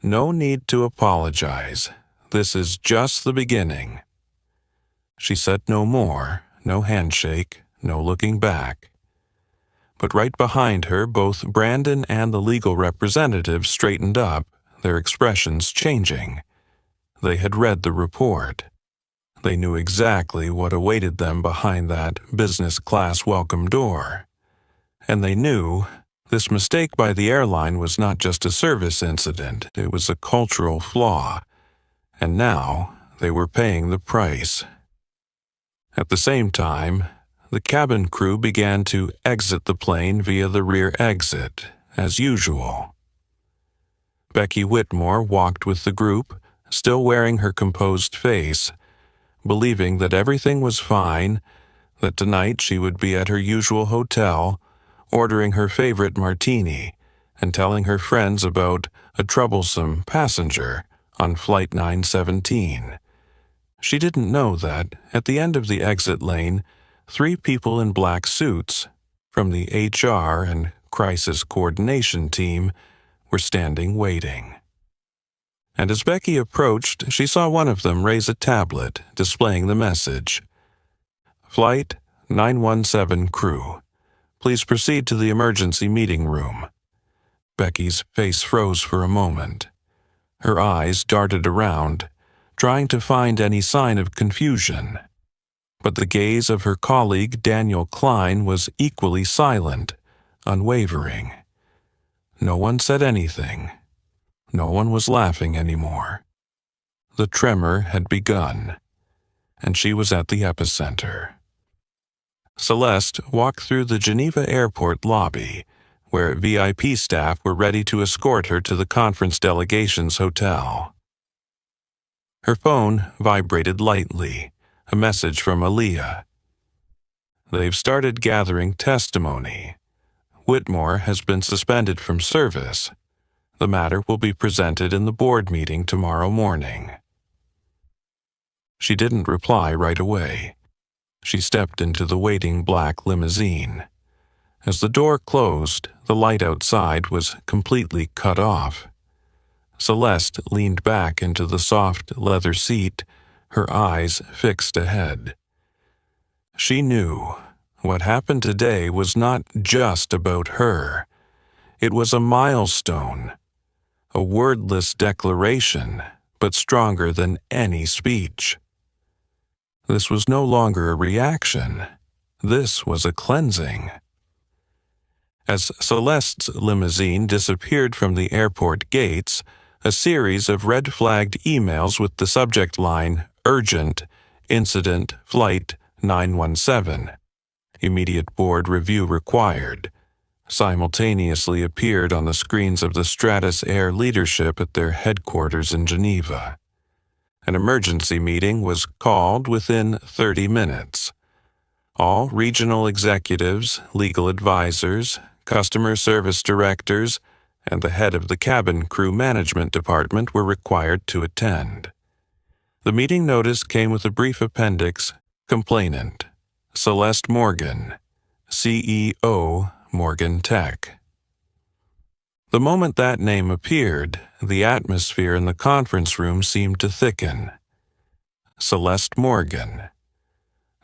"No need to apologize. This is just the beginning." She said no more, no handshake, no looking back. But right behind her, both Brandon and the legal representative straightened up, their expressions changing. They had read the report. They knew exactly what awaited them behind that business-class welcome door. And they knew this mistake by the airline was not just a service incident, it was a cultural flaw. And now they were paying the price. At the same time, the cabin crew began to exit the plane via the rear exit, as usual. Becky Whitmore walked with the group, still wearing her composed face, believing that everything was fine, that tonight she would be at her usual hotel, ordering her favorite martini, and telling her friends about a troublesome passenger on Flight 917. She didn't know that, at the end of the exit lane, 3 people in black suits, from the HR and crisis coordination team, were standing waiting. And as Becky approached, she saw one of them raise a tablet displaying the message. "Flight 917 crew. Please proceed to the emergency meeting room." Becky's face froze for a moment. Her eyes darted around, trying to find any sign of confusion. But the gaze of her colleague Daniel Klein was equally silent, unwavering. No one said anything. No one was laughing anymore. The tremor had begun, and she was at the epicenter. Celeste walked through the Geneva airport lobby, where VIP staff were ready to escort her to the conference delegation's hotel. Her phone vibrated lightly, a message from Aaliyah. "They've started gathering testimony. Whitmore has been suspended from service. The matter will be presented in the board meeting tomorrow morning." She didn't reply right away. She stepped into the waiting black limousine. As the door closed, the light outside was completely cut off. Celeste leaned back into the soft leather seat, her eyes fixed ahead. She knew what happened today was not just about her. It was a milestone, a wordless declaration, but stronger than any speech. This was no longer a reaction. This was a cleansing. As Celeste's limousine disappeared from the airport gates, a series of red-flagged emails with the subject line, "Urgent, Incident, Flight 917, Immediate Board Review Required," simultaneously appeared on the screens of the Stratus Air leadership at their headquarters in Geneva. An emergency meeting was called within 30 minutes. All regional executives, legal advisors, customer service directors, and the head of the cabin crew management department were required to attend. The meeting notice came with a brief appendix, "Complainant, Celeste Morgan, CEO, Morgan Tech." The moment that name appeared, the atmosphere in the conference room seemed to thicken. Celeste Morgan.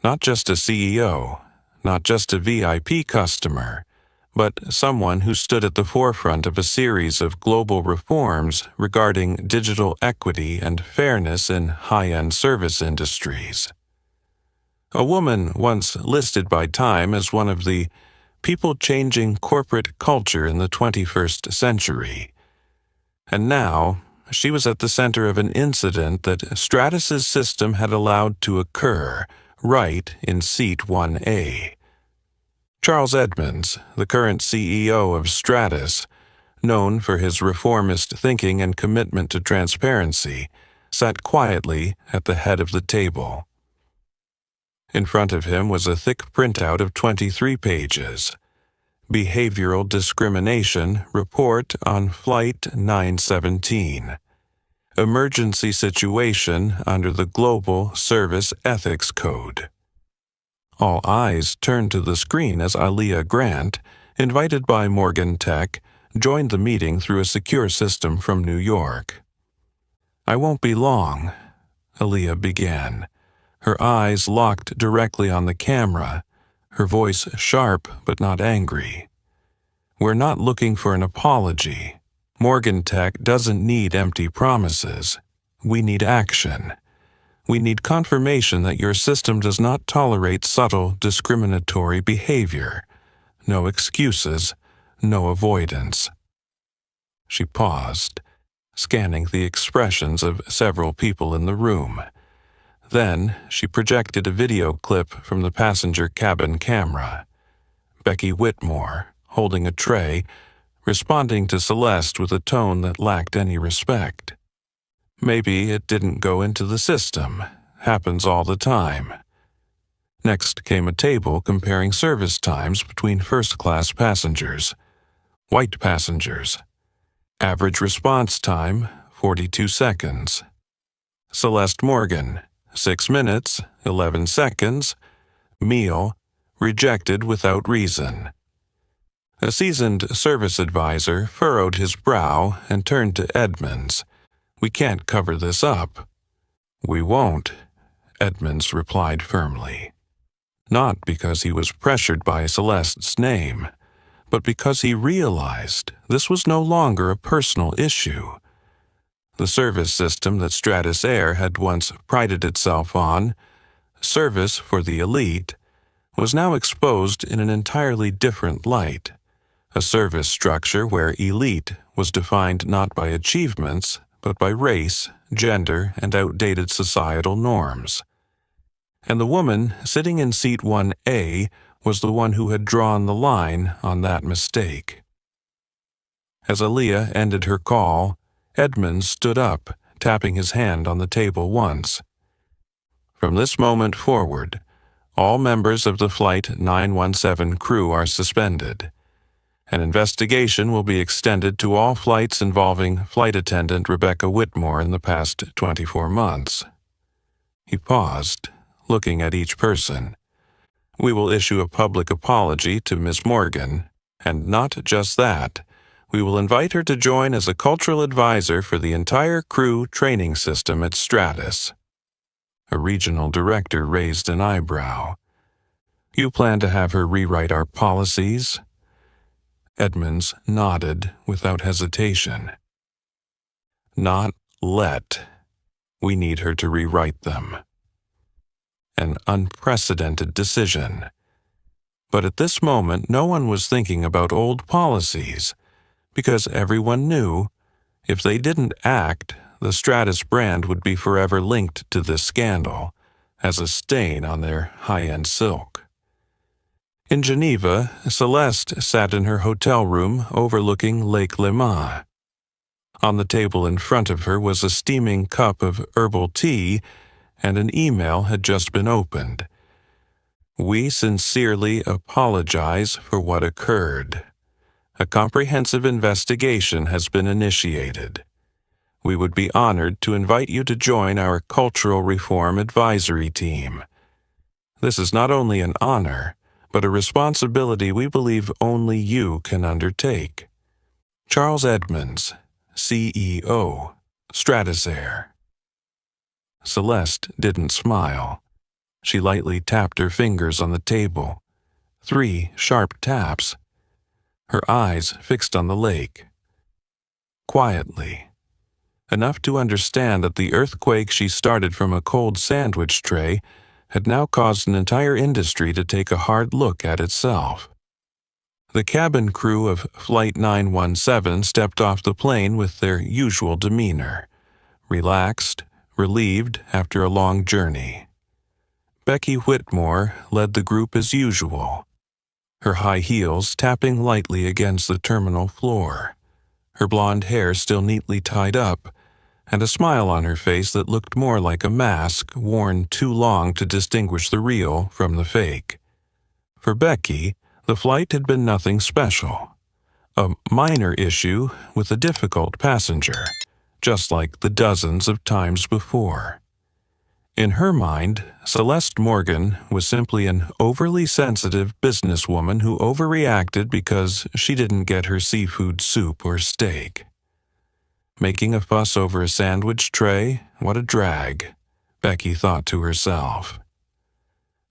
Not just a CEO, not just a VIP customer, but someone who stood at the forefront of a series of global reforms regarding digital equity and fairness in high-end service industries. A woman once listed by Time as one of the people-changing corporate culture in the 21st century. And now, she was at the center of an incident that Stratus's system had allowed to occur right in Seat 1A. Charles Edmonds, the current CEO of Stratus, known for his reformist thinking and commitment to transparency, sat quietly at the head of the table. In front of him was a thick printout of 23 pages. Behavioral Discrimination Report on Flight 917. Emergency Situation under the Global Service Ethics Code. All eyes turned to the screen as Aaliyah Grant, invited by Morgan Tech, joined the meeting through a secure system from New York. "I won't be long," Aaliyah began, her eyes locked directly on the camera, her voice sharp but not angry. "We're not looking for an apology. Morgan Tech doesn't need empty promises. We need action. We need confirmation that your system does not tolerate subtle, discriminatory behavior. No excuses, no avoidance." She paused, scanning the expressions of several people in the room. Then she projected a video clip from the passenger cabin camera. Becky Whitmore, holding a tray, responding to Celeste with a tone that lacked any respect. Maybe it didn't go into the system. Happens all the time. Next came a table comparing service times between first-class passengers. White passengers. Average response time, 42 seconds. Celeste Morgan, 6 minutes, 11 seconds. Meal, rejected without reason. A seasoned service advisor furrowed his brow and turned to Edmonds. "We can't cover this up." "We won't," Edmonds replied firmly. Not because he was pressured by Celeste's name, but because he realized this was no longer a personal issue. The service system that Stratus Air had once prided itself on, service for the elite, was now exposed in an entirely different light. A service structure where elite was defined not by achievements, but by race, gender, and outdated societal norms. And the woman sitting in Seat 1A was the one who had drawn the line on that mistake. As Aaliyah ended her call, Edmonds stood up, tapping his hand on the table once. From this moment forward, all members of the Flight 917 crew are suspended. An investigation will be extended to all flights involving flight attendant Rebecca Whitmore in the past 24 months. He paused, looking at each person. We will issue a public apology to Miss Morgan, and not just that, we will invite her to join as a cultural advisor for the entire crew training system at Stratus. A regional director raised an eyebrow. You plan to have her rewrite our policies? Edmonds nodded without hesitation. Not let. We need her to rewrite them. An unprecedented decision. But at this moment, no one was thinking about old policies, because everyone knew if they didn't act, the Stratus brand would be forever linked to this scandal as a stain on their high-end silk. In Geneva, Celeste sat in her hotel room overlooking Lake Leman. On the table in front of her was a steaming cup of herbal tea, and an email had just been opened. We sincerely apologize for what occurred. A comprehensive investigation has been initiated. We would be honored to invite you to join our Cultural Reform Advisory Team. This is not only an honor, but a responsibility we believe only you can undertake. Charles Edmonds, CEO, Stratasair. Celeste didn't smile. She lightly tapped her fingers on the table. 3 sharp taps. Her eyes fixed on the lake. Quietly. Enough to understand that the earthquake she started from a cold sandwich tray had now caused an entire industry to take a hard look at itself. The cabin crew of Flight 917 stepped off the plane with their usual demeanor, relaxed, relieved after a long journey. Becky Whitmore led the group as usual, her high heels tapping lightly against the terminal floor, her blonde hair still neatly tied up, and a smile on her face that looked more like a mask worn too long to distinguish the real from the fake. For Becky, the flight had been nothing special. A minor issue with a difficult passenger, just like the dozens of times before. In her mind, Celeste Morgan was simply an overly sensitive businesswoman who overreacted because she didn't get her seafood soup or steak. Making a fuss over a sandwich tray, what a drag, Becky thought to herself.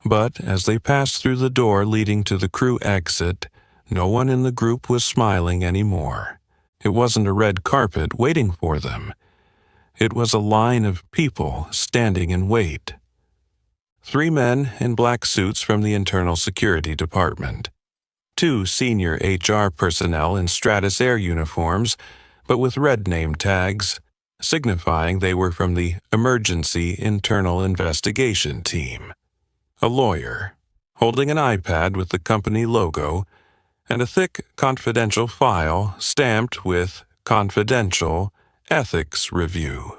But as they passed through the door leading to the crew exit, no one in the group was smiling anymore. It wasn't a red carpet waiting for them. It was a line of people standing in wait. 3 men in black suits from the Internal Security Department. 2 senior HR personnel in Stratasair uniforms, but with red name tags, signifying they were from the Emergency Internal Investigation Team. A lawyer, holding an iPad with the company logo, and a thick confidential file stamped with Confidential Ethics Review.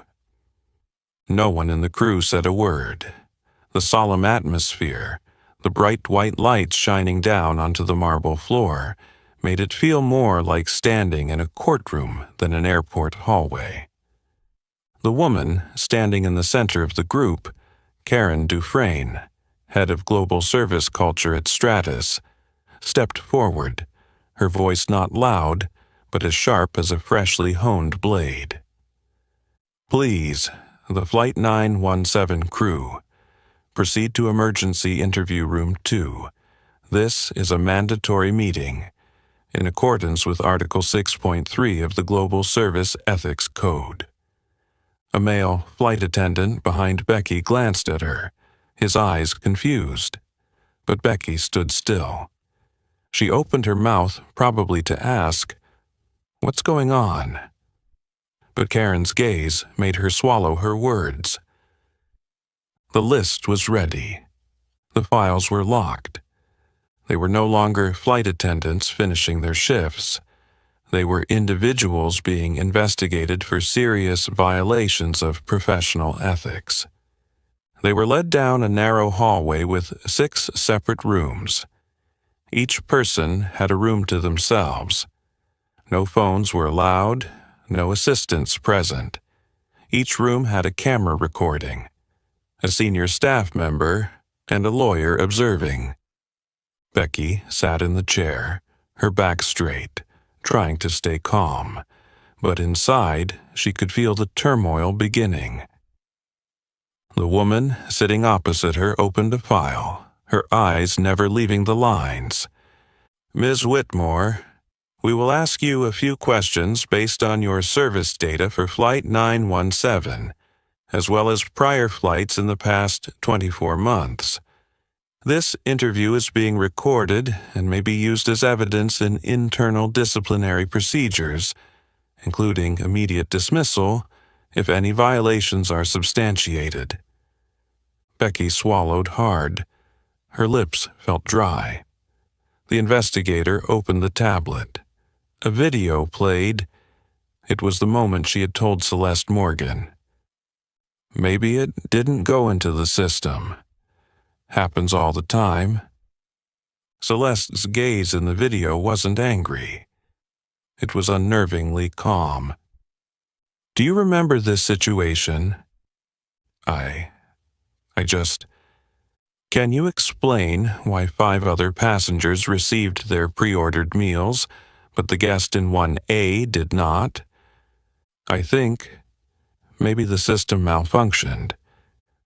No one in the crew said a word. The solemn atmosphere, the bright white lights shining down onto the marble floor, made it feel more like standing in a courtroom than an airport hallway. The woman standing in the center of the group, Karen Dufresne, head of global service culture at Stratus, stepped forward, her voice not loud, but as sharp as a freshly honed blade. Please, the Flight 917 crew, proceed to Emergency Interview Room 2. This is a mandatory meeting, in accordance with Article 6.3 of the Global Service Ethics Code. A male flight attendant behind Becky glanced at her, his eyes confused, but Becky stood still. She opened her mouth probably to ask, "What's going on?" But Karen's gaze made her swallow her words. The list was ready. The files were locked. They were no longer flight attendants finishing their shifts. They were individuals being investigated for serious violations of professional ethics. They were led down a narrow hallway with 6 separate rooms. Each person had a room to themselves. No phones were allowed, no assistants present. Each room had a camera recording, a senior staff member, and a lawyer observing. Becky sat in the chair, her back straight, trying to stay calm, but inside she could feel the turmoil beginning. The woman sitting opposite her opened a file, her eyes never leaving the lines. "Ms. Whitmore, we will ask you a few questions based on your service data for Flight 917, as well as prior flights in the past 24 months. This interview is being recorded and may be used as evidence in internal disciplinary procedures, including immediate dismissal if any violations are substantiated." Becky swallowed hard. Her lips felt dry. The investigator opened the tablet. A video played. It was the moment she had told Celeste Morgan. Maybe it didn't go into the system. Happens all the time. Celeste's gaze in the video wasn't angry. It was unnervingly calm. "Do you remember this situation?" I just... "Can you explain why 5 other passengers received their pre-ordered meals, but the guest in 1A did not?" "I think maybe the system malfunctioned.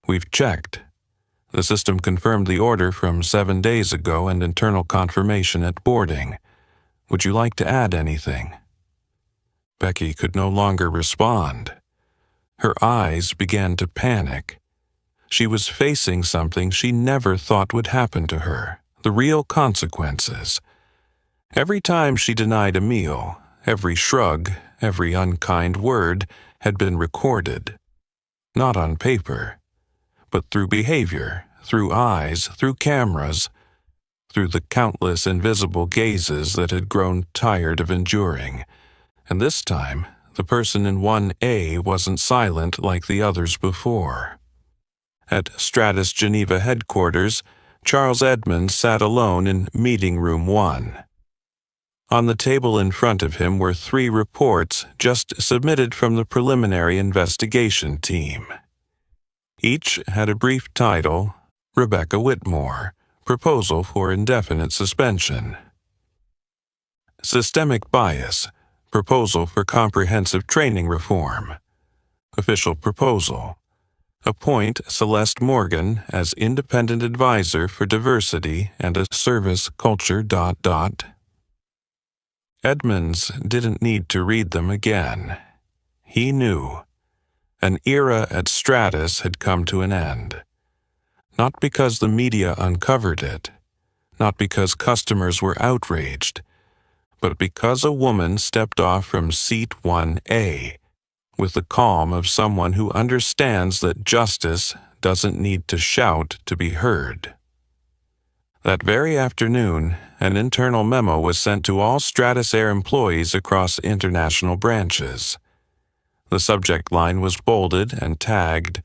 We've checked. The system confirmed the order from 7 days ago and internal confirmation at boarding. Would you like to add anything?" Becky could no longer respond. Her eyes began to panic. She was facing something she never thought would happen to her, the real consequences. Every time she denied a meal, every shrug, every unkind word had been recorded. Not on paper, but through behavior, through eyes, through cameras, through the countless invisible gazes that had grown tired of enduring. And this time, the person in 1A wasn't silent like the others before. At Stratus Geneva headquarters, Charles Edmonds sat alone in meeting room 1. On the table in front of him were 3 reports just submitted from the preliminary investigation team. Each had a brief title: Rebecca Whitmore, Proposal for Indefinite Suspension. Systemic Bias, Proposal for Comprehensive Training Reform. Official Proposal: Appoint Celeste Morgan as Independent Advisor for Diversity and a Service Culture... Edmonds didn't need to read them again. He knew. An era at Stratus had come to an end. Not because the media uncovered it, not because customers were outraged, but because a woman stepped off from seat 1A with the calm of someone who understands that justice doesn't need to shout to be heard. That very afternoon, an internal memo was sent to all Stratus Air employees across international branches. The subject line was bolded and tagged,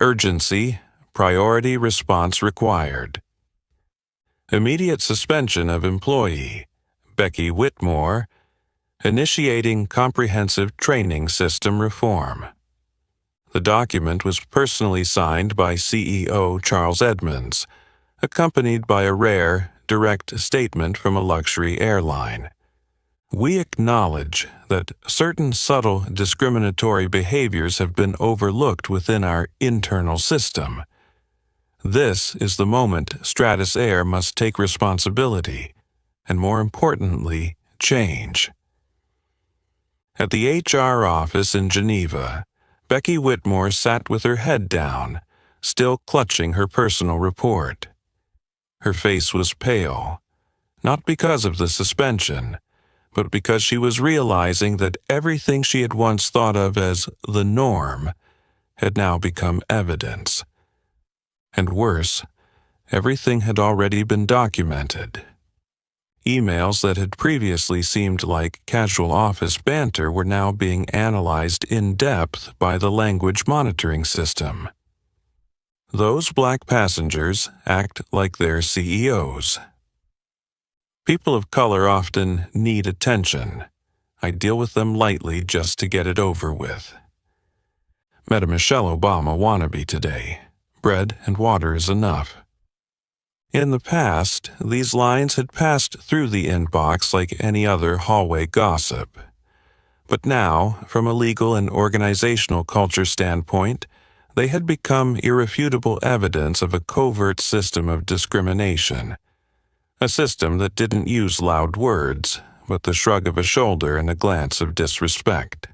"Urgency, Priority Response Required." Immediate suspension of employee, Becky Whitmore, initiating comprehensive training system reform. The document was personally signed by CEO Charles Edmonds, accompanied by a rare, direct statement from a luxury airline. "We acknowledge that certain subtle discriminatory behaviors have been overlooked within our internal system. This is the moment Stratus Air must take responsibility, and more importantly, change." At the HR office in Geneva, Becky Whitmore sat with her head down, still clutching her personal report. Her face was pale, not because of the suspension, but because she was realizing that everything she had once thought of as the norm had now become evidence. And worse, everything had already been documented. Emails that had previously seemed like casual office banter were now being analyzed in depth by the language monitoring system. Those black passengers act like their CEOs. People of color often need attention. I deal with them lightly just to get it over with. Met a Michelle Obama wannabe today. Bread and water is enough. In the past, these lines had passed through the inbox like any other hallway gossip. But now, from a legal and organizational culture standpoint, they had become irrefutable evidence of a covert system of discrimination. A system that didn't use loud words, but the shrug of a shoulder and a glance of disrespect.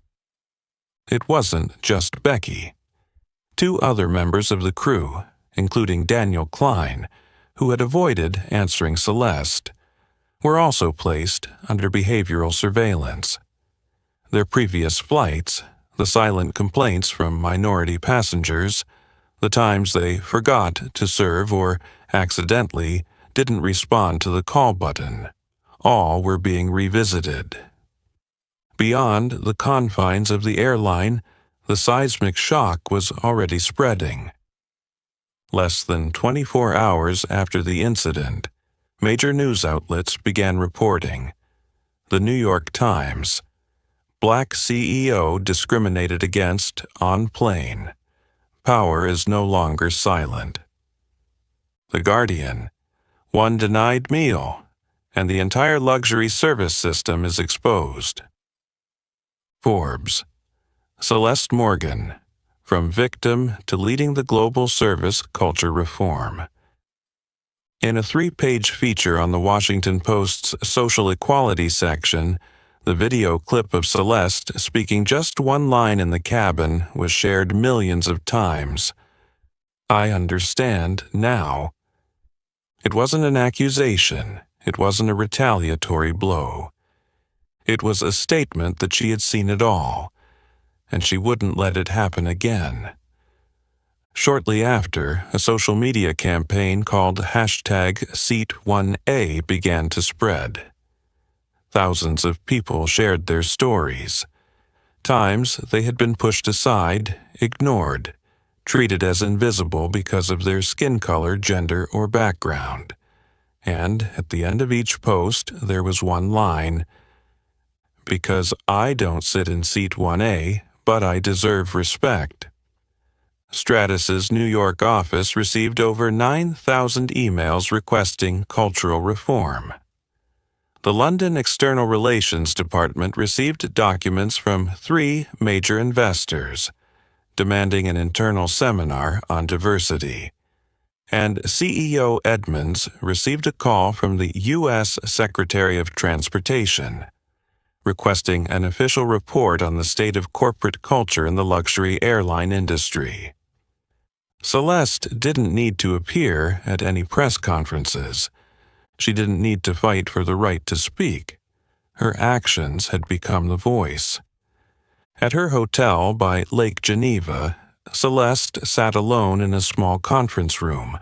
It wasn't just Becky. 2 other members of the crew, including Daniel Klein, who had avoided answering Celeste, were also placed under behavioral surveillance. Their previous flights, the silent complaints from minority passengers, the times they forgot to serve or accidentally didn't respond to the call button, all were being revisited. Beyond the confines of the airline, the seismic shock was already spreading. Less than 24 hours after the incident, major news outlets began reporting. The New York Times, Black CEO discriminated against on plane. Power is no longer silent. The Guardian, one denied meal, and the entire luxury service system is exposed. Forbes, Celeste Morgan, from victim to leading the global service culture reform. In a 3-page feature on the Washington Post's social equality section, the video clip of Celeste speaking just one line in the cabin was shared millions of times. I understand now. It wasn't an accusation. It wasn't a retaliatory blow. It was a statement that she had seen it all, and she wouldn't let it happen again. Shortly after, a social media campaign called #Seat1A began to spread. Thousands of people shared their stories. Times they had been pushed aside, ignored, treated as invisible because of their skin color, gender, or background. And at the end of each post, there was one line, "Because I don't sit in Seat 1A, but I deserve respect." Stratus's New York office received over 9,000 emails requesting cultural reform. The London External Relations Department received documents from 3 major investors, demanding an internal seminar on diversity. And CEO Edmonds received a call from the U.S. Secretary of Transportation, requesting an official report on the state of corporate culture in the luxury airline industry. Celeste didn't need to appear at any press conferences. She didn't need to fight for the right to speak. Her actions had become the voice. At her hotel by Lake Geneva, Celeste sat alone in a small conference room,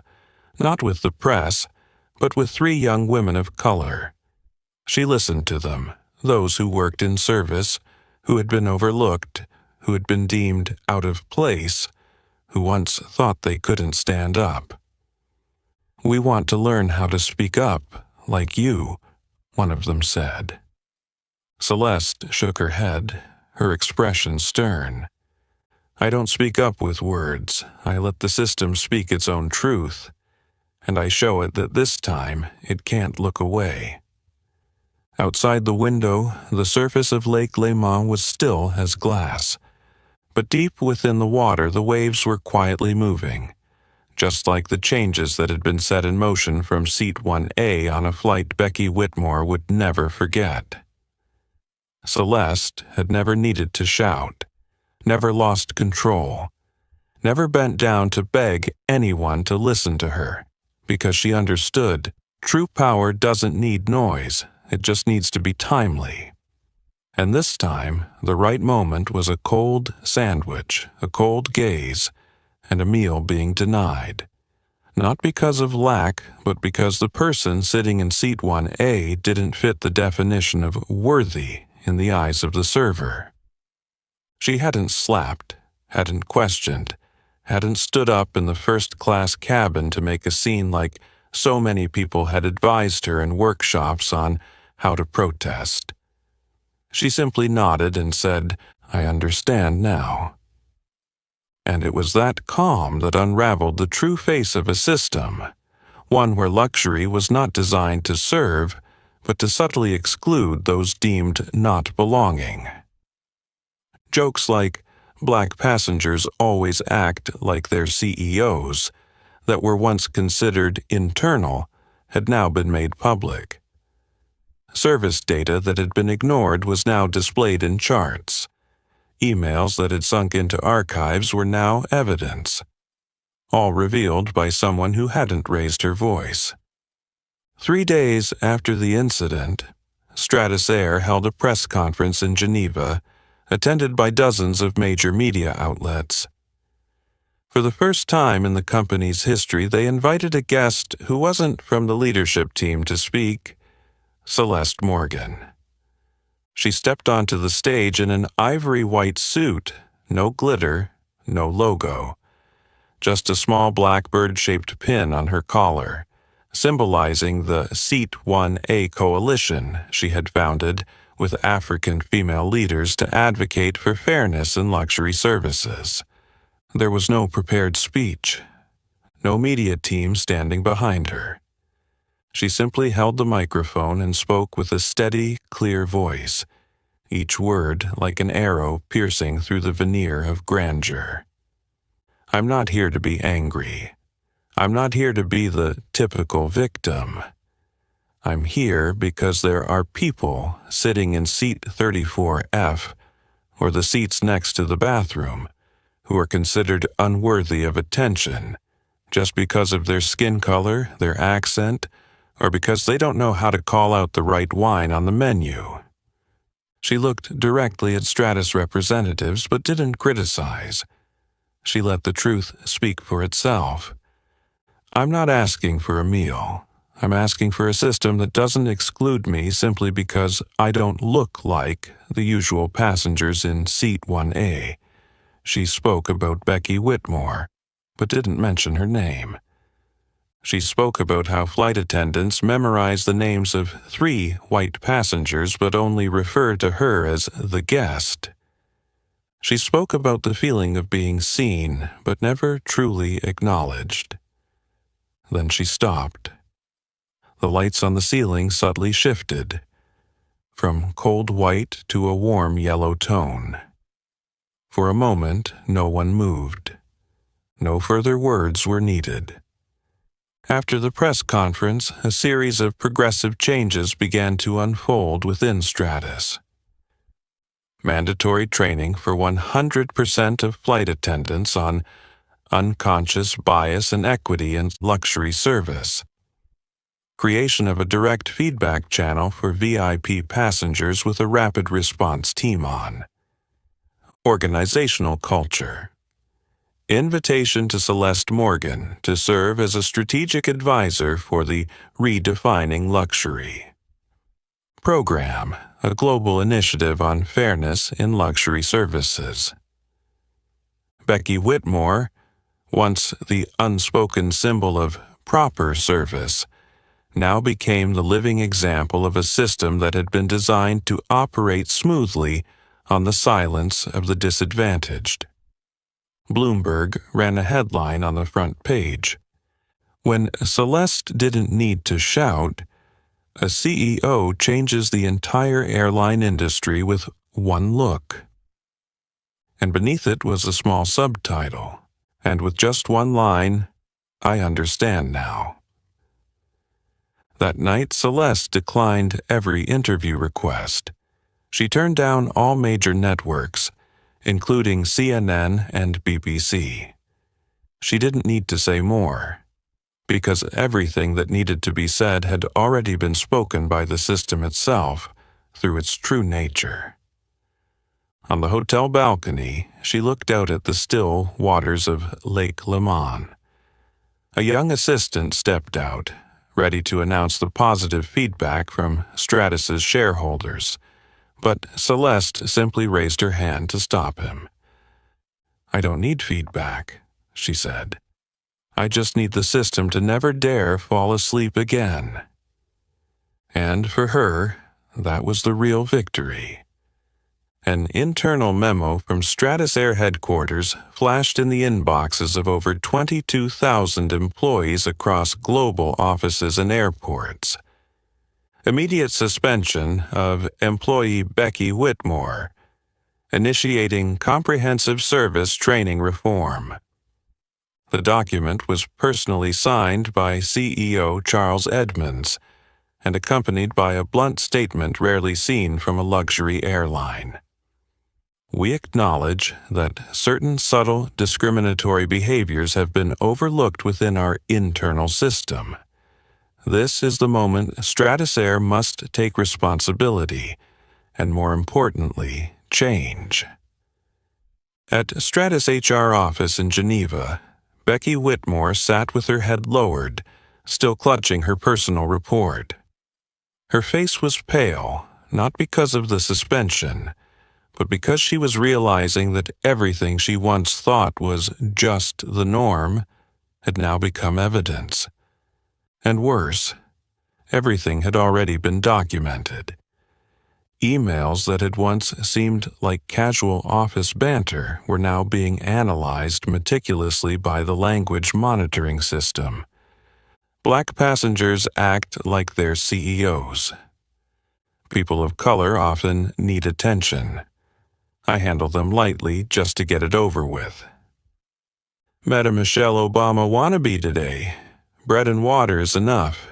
not with the press, but with 3 young women of color. She listened to them, those who worked in service, who had been overlooked, who had been deemed out of place, who once thought they couldn't stand up. "We want to learn how to speak up, like you," one of them said. Celeste shook her head, her expression stern. "I don't speak up with words. I let the system speak its own truth, and I show it that this time it can't look away." Outside the window, the surface of Lake Léman was still as glass, but deep within the water the waves were quietly moving, just like the changes that had been set in motion from Seat 1A on a flight Becky Whitmore would never forget. Celeste had never needed to shout, never lost control, never bent down to beg anyone to listen to her, because she understood true power doesn't need noise, it just needs to be timely. And this time, the right moment was a cold sandwich, a cold gaze, and a meal being denied. Not because of lack, but because the person sitting in seat 1A didn't fit the definition of worthy in the eyes of the server. She hadn't slapped, hadn't questioned, hadn't stood up in the first-class cabin to make a scene like so many people had advised her in workshops on how to protest. She simply nodded and said, "I understand now." And it was that calm that unraveled the true face of a system, one where luxury was not designed to serve, but to subtly exclude those deemed not belonging. Jokes like, "Black passengers always act like their CEOs," that were once considered internal, had now been made public. Service data that had been ignored was now displayed in charts. Emails that had sunk into archives were now evidence, all revealed by someone who hadn't raised her voice. 3 days after the incident, Stratus Air held a press conference in Geneva, attended by dozens of major media outlets. For the first time in the company's history, they invited a guest who wasn't from the leadership team to speak, Celeste Morgan. She stepped onto the stage in an ivory white suit, no glitter, no logo, just a small blackbird-shaped pin on her collar, symbolizing the Seat 1A coalition she had founded with African female leaders to advocate for fairness in luxury services. There was no prepared speech, no media team standing behind her. She simply held the microphone and spoke with a steady, clear voice, each word like an arrow piercing through the veneer of grandeur. "I'm not here to be angry. I'm not here to be the typical victim. I'm here because there are people sitting in seat 34F, or the seats next to the bathroom, who are considered unworthy of attention just because of their skin color, their accent, or because they don't know how to call out the right wine on the menu." She looked directly at Stratus representatives but didn't criticize. She let the truth speak for itself. "I'm not asking for a meal. I'm asking for a system that doesn't exclude me simply because I don't look like the usual passengers in seat 1A. She spoke about Becky Whitmore, but didn't mention her name. She spoke about how flight attendants memorize the names of 3 white passengers but only refer to her as the guest. She spoke about the feeling of being seen but never truly acknowledged. Then she stopped. The lights on the ceiling subtly shifted, from cold white to a warm yellow tone. For a moment, no one moved. No further words were needed. After the press conference, a series of progressive changes began to unfold within Stratus. Mandatory training for 100% of flight attendants on unconscious bias and equity in luxury service. Creation of a direct feedback channel for VIP passengers with a rapid response team on. Organizational culture. Invitation to Celeste Morgan to serve as a strategic advisor for the Redefining Luxury program, a global initiative on fairness in luxury services. Becky Whitmore, once the unspoken symbol of proper service, now became the living example of a system that had been designed to operate smoothly on the silence of the disadvantaged. Bloomberg ran a headline on the front page. "When Celeste didn't need to shout, a CEO changes the entire airline industry with one look." And beneath it was a small subtitle, and with just one line, "I understand now." That night, Celeste declined every interview request. She turned down all major networks, including CNN and BBC. She didn't need to say more, because everything that needed to be said had already been spoken by the system itself through its true nature. On the hotel balcony, she looked out at the still waters of Lake Leman. A young assistant stepped out, ready to announce the positive feedback from Stratus's shareholders, but Celeste simply raised her hand to stop him. "I don't need feedback," she said. "I just need the system to never dare fall asleep again." And for her, that was the real victory. An internal memo from Stratus Air headquarters flashed in the inboxes of over 22,000 employees across global offices and airports. Immediate suspension of employee Becky Whitmore, initiating comprehensive service training reform. The document was personally signed by CEO Charles Edmonds and accompanied by a blunt statement rarely seen from a luxury airline. "We acknowledge that certain subtle discriminatory behaviors have been overlooked within our internal system. This is the moment Stratus Air must take responsibility, and more importantly, change." At Stratus HR office in Geneva, Becky Whitmore sat with her head lowered, still clutching her personal report. Her face was pale, not because of the suspension, but because she was realizing that everything she once thought was just the norm had now become evidence. And worse, everything had already been documented. Emails that had once seemed like casual office banter were now being analyzed meticulously by the language monitoring system. Black passengers act like their CEOs. People of color often need attention. I handle them lightly just to get it over with. "Met a Michelle Obama wannabe today. Bread and water is enough."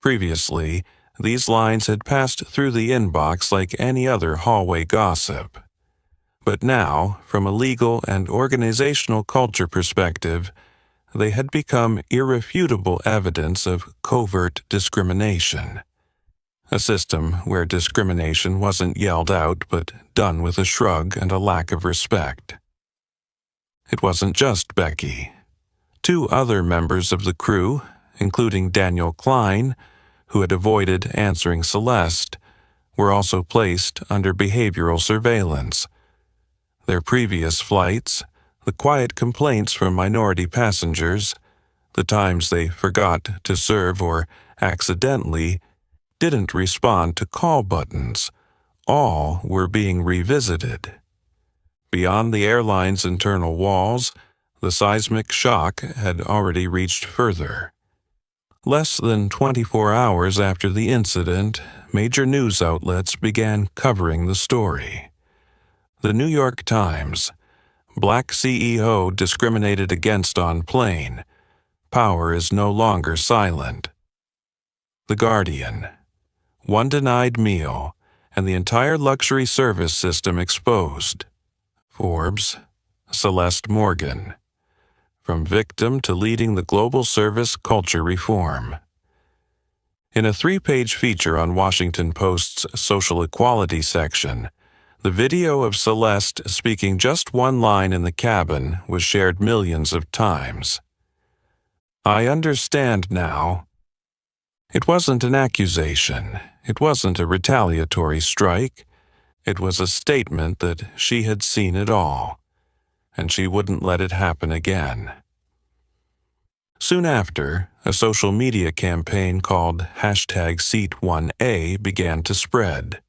Previously, these lines had passed through the inbox like any other hallway gossip. But now, from a legal and organizational culture perspective, they had become irrefutable evidence of covert discrimination. A system where discrimination wasn't yelled out but done with a shrug and a lack of respect. It wasn't just Becky. 2 other members of the crew, including Daniel Klein, who had avoided answering Celeste, were also placed under behavioral surveillance. Their previous flights, the quiet complaints from minority passengers, the times they forgot to serve or accidentally didn't respond to call buttons, all were being revisited. Beyond the airline's internal walls, the seismic shock had already reached further. Less than 24 hours after the incident, major news outlets began covering the story. The New York Times, "Black CEO discriminated against on plane. Power is no longer silent." The Guardian, "One denied meal, and the entire luxury service system exposed." Forbes, Celeste Morgan, "From victim to leading the global service culture reform." In a 3-page feature on Washington Post's social equality section, the video of Celeste speaking just one line in the cabin was shared millions of times. "I understand now." It wasn't an accusation. It wasn't a retaliatory strike. It was a statement that she had seen it all, and she wouldn't let it happen again. Soon after, a social media campaign called #Seat1A began to spread.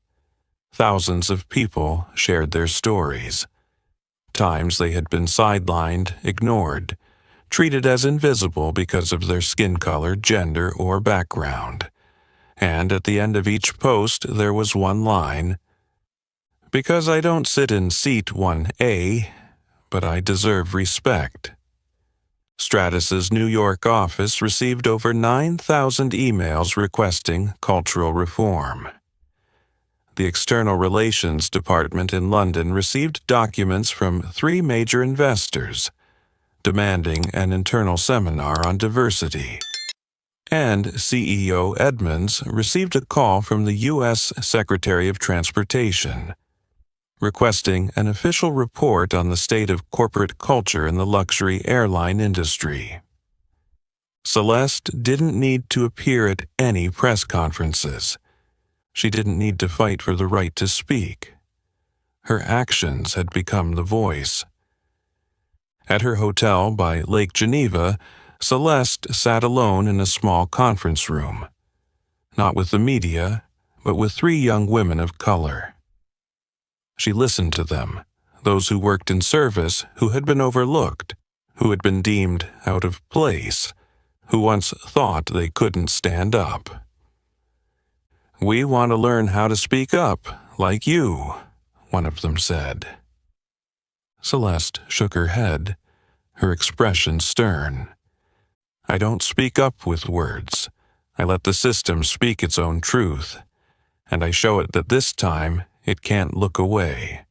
Thousands of people shared their stories. Times they had been sidelined, ignored, treated as invisible because of their skin color, gender, or background. And at the end of each post there was one line, "Because I don't sit in seat 1A, but I deserve respect." Stratus's New York office received over 9,000 emails requesting cultural reform. The External Relations Department in London received documents from 3 major investors, demanding an internal seminar on diversity. And CEO Edmonds received a call from the U.S. Secretary of Transportation, requesting an official report on the state of corporate culture in the luxury airline industry. Celeste didn't need to appear at any press conferences. She didn't need to fight for the right to speak. Her actions had become the voice. At her hotel by Lake Geneva, Celeste sat alone in a small conference room. Not with the media, but with 3 young women of color. She listened to them, those who worked in service who had been overlooked, who had been deemed out of place, who once thought they couldn't stand up. "We want to learn how to speak up, like you," one of them said. Celeste shook her head, her expression stern. "I don't speak up with words. I let the system speak its own truth, and I show it that this time it can't look away."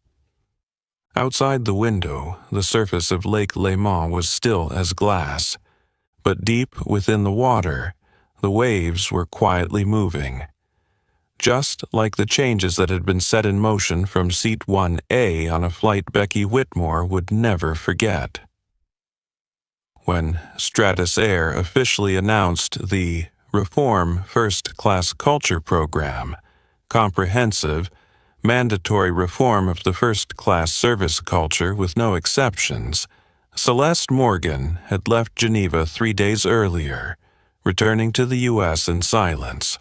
Outside the window, the surface of Lake Léman was still as glass, but deep within the water, the waves were quietly moving, just like the changes that had been set in motion from Seat 1A on a flight Becky Whitmore would never forget. When Stratus Air officially announced the Reform First Class Culture Program, comprehensive, mandatory reform of the first-class service culture with no exceptions, Celeste Morgan had left Geneva 3 days earlier, returning to the U.S. in silence.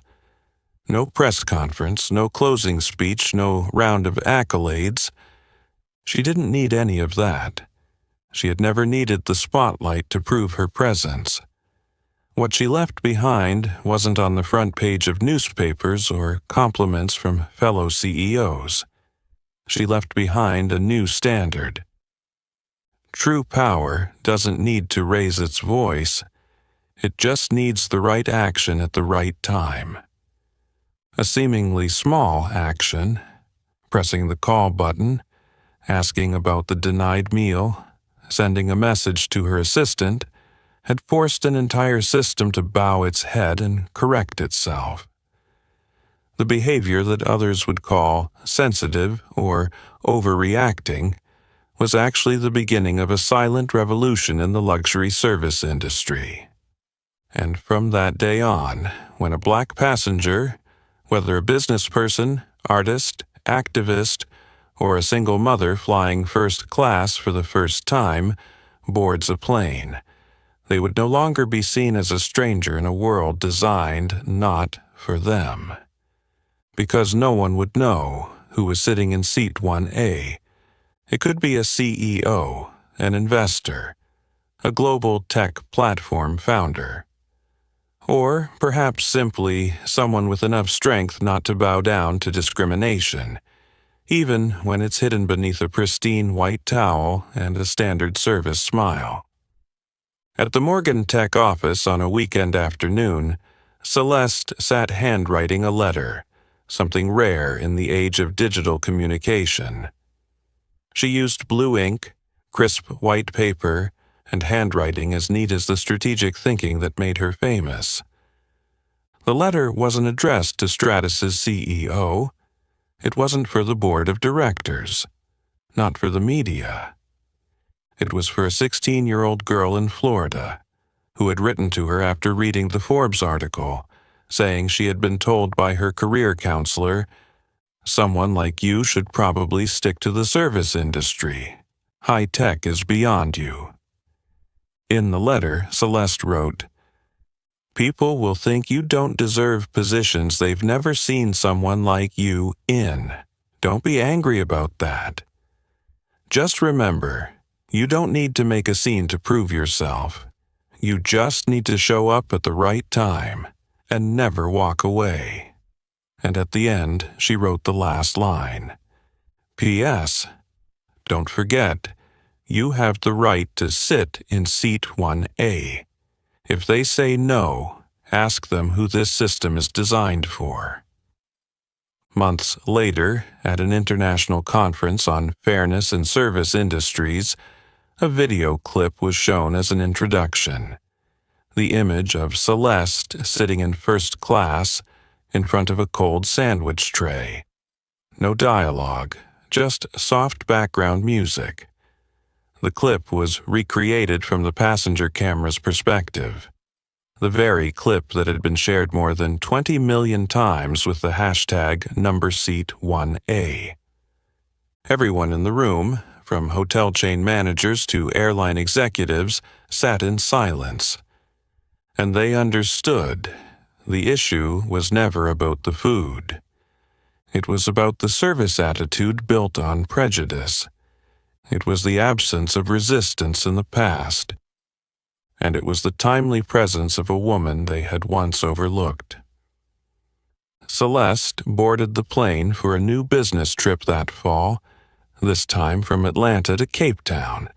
No press conference, no closing speech, no round of accolades. She didn't need any of that. She had never needed the spotlight to prove her presence. What she left behind wasn't on the front page of newspapers or compliments from fellow CEOs. She left behind a new standard. True power doesn't need to raise its voice. It just needs the right action at the right time. A seemingly small action, pressing the call button, asking about the denied meal, sending a message to her assistant, had forced an entire system to bow its head and correct itself. The behavior that others would call sensitive or overreacting was actually the beginning of a silent revolution in the luxury service industry. And from that day on, when a black passenger, whether a business person, artist, activist, or a single mother flying first class for the first time, boards a plane, they would no longer be seen as a stranger in a world designed not for them. Because no one would know who was sitting in Seat 1A. It could be a CEO, an investor, a global tech platform founder, or perhaps simply someone with enough strength not to bow down to discrimination, even when it's hidden beneath a pristine white towel and a standard service smile. At the Morgan Tech office on a weekend afternoon, Celeste sat handwriting a letter, something rare in the age of digital communication. She used blue ink, crisp white paper, and handwriting as neat as the strategic thinking that made her famous. The letter wasn't addressed to Stratus's CEO. It wasn't for the board of directors, not for the media. It was for a 16-year-old girl in Florida who had written to her after reading the Forbes article, saying she had been told by her career counselor, "Someone like you should probably stick to the service industry. High tech is beyond you." In the letter, Celeste wrote, "People will think you don't deserve positions they've never seen someone like you in. Don't be angry about that. Just remember, you don't need to make a scene to prove yourself. You just need to show up at the right time and never walk away." And at the end, she wrote the last line. "P.S. Don't forget, you have the right to sit in Seat 1A. If they say no, ask them who this system is designed for." Months later, at an international conference on fairness in service industries, a video clip was shown as an introduction. The image of Celeste sitting in first class in front of a cold sandwich tray. No dialogue, just soft background music. The clip was recreated from the passenger camera's perspective. the very clip that had been shared more than 20 million times with the hashtag #seat1A. Everyone in the room, from hotel chain managers to airline executives, sat in silence. And they understood the issue was never about the food. It was about the service attitude built on prejudice. It was the absence of resistance in the past. And it was the timely presence of a woman they had once overlooked. Celeste boarded the plane for a new business trip that fall, this time from Atlanta to Cape Town,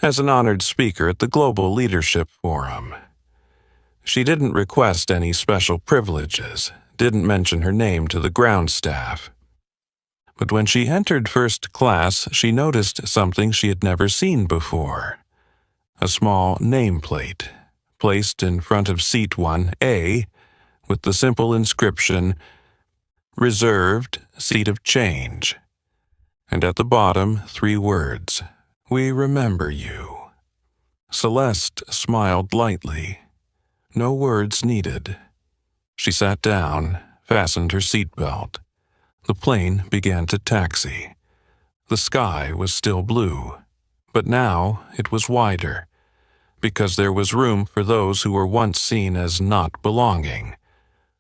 as an honored speaker at the Global Leadership Forum. She didn't request any special privileges, didn't mention her name to the ground staff. But when she entered first class, she noticed something she had never seen before. A small nameplate, placed in front of seat 1A, with the simple inscription, "Reserved Seat of Change." And at the bottom, 3 words, "We remember you." Celeste smiled lightly. No words needed. She sat down, fastened her seatbelt. The plane began to taxi. The sky was still blue, but now it was wider, because there was room for those who were once seen as not belonging.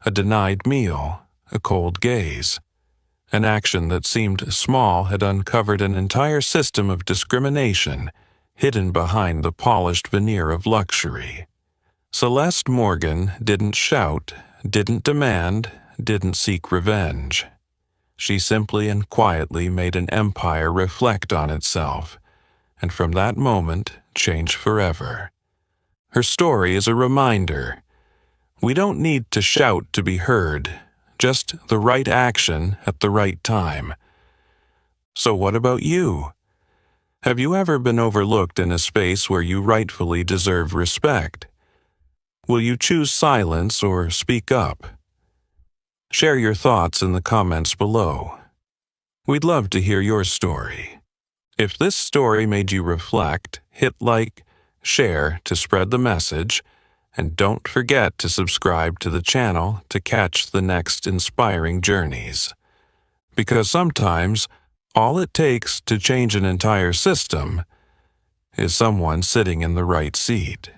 A denied meal, a cold gaze. An action that seemed small had uncovered an entire system of discrimination hidden behind the polished veneer of luxury. Celeste Morgan didn't shout, didn't demand, didn't seek revenge. She simply and quietly made an empire reflect on itself, and from that moment change forever. Her story is a reminder. We don't need to shout to be heard, just the right action at the right time. So what about you? Have you ever been overlooked in a space where you rightfully deserve respect? Will you choose silence or speak up? Share your thoughts in the comments below. We'd love to hear your story. If this story made you reflect, hit like, share to spread the message, and don't forget to subscribe to the channel to catch the next inspiring journeys. Because sometimes, all it takes to change an entire system is someone sitting in the right seat.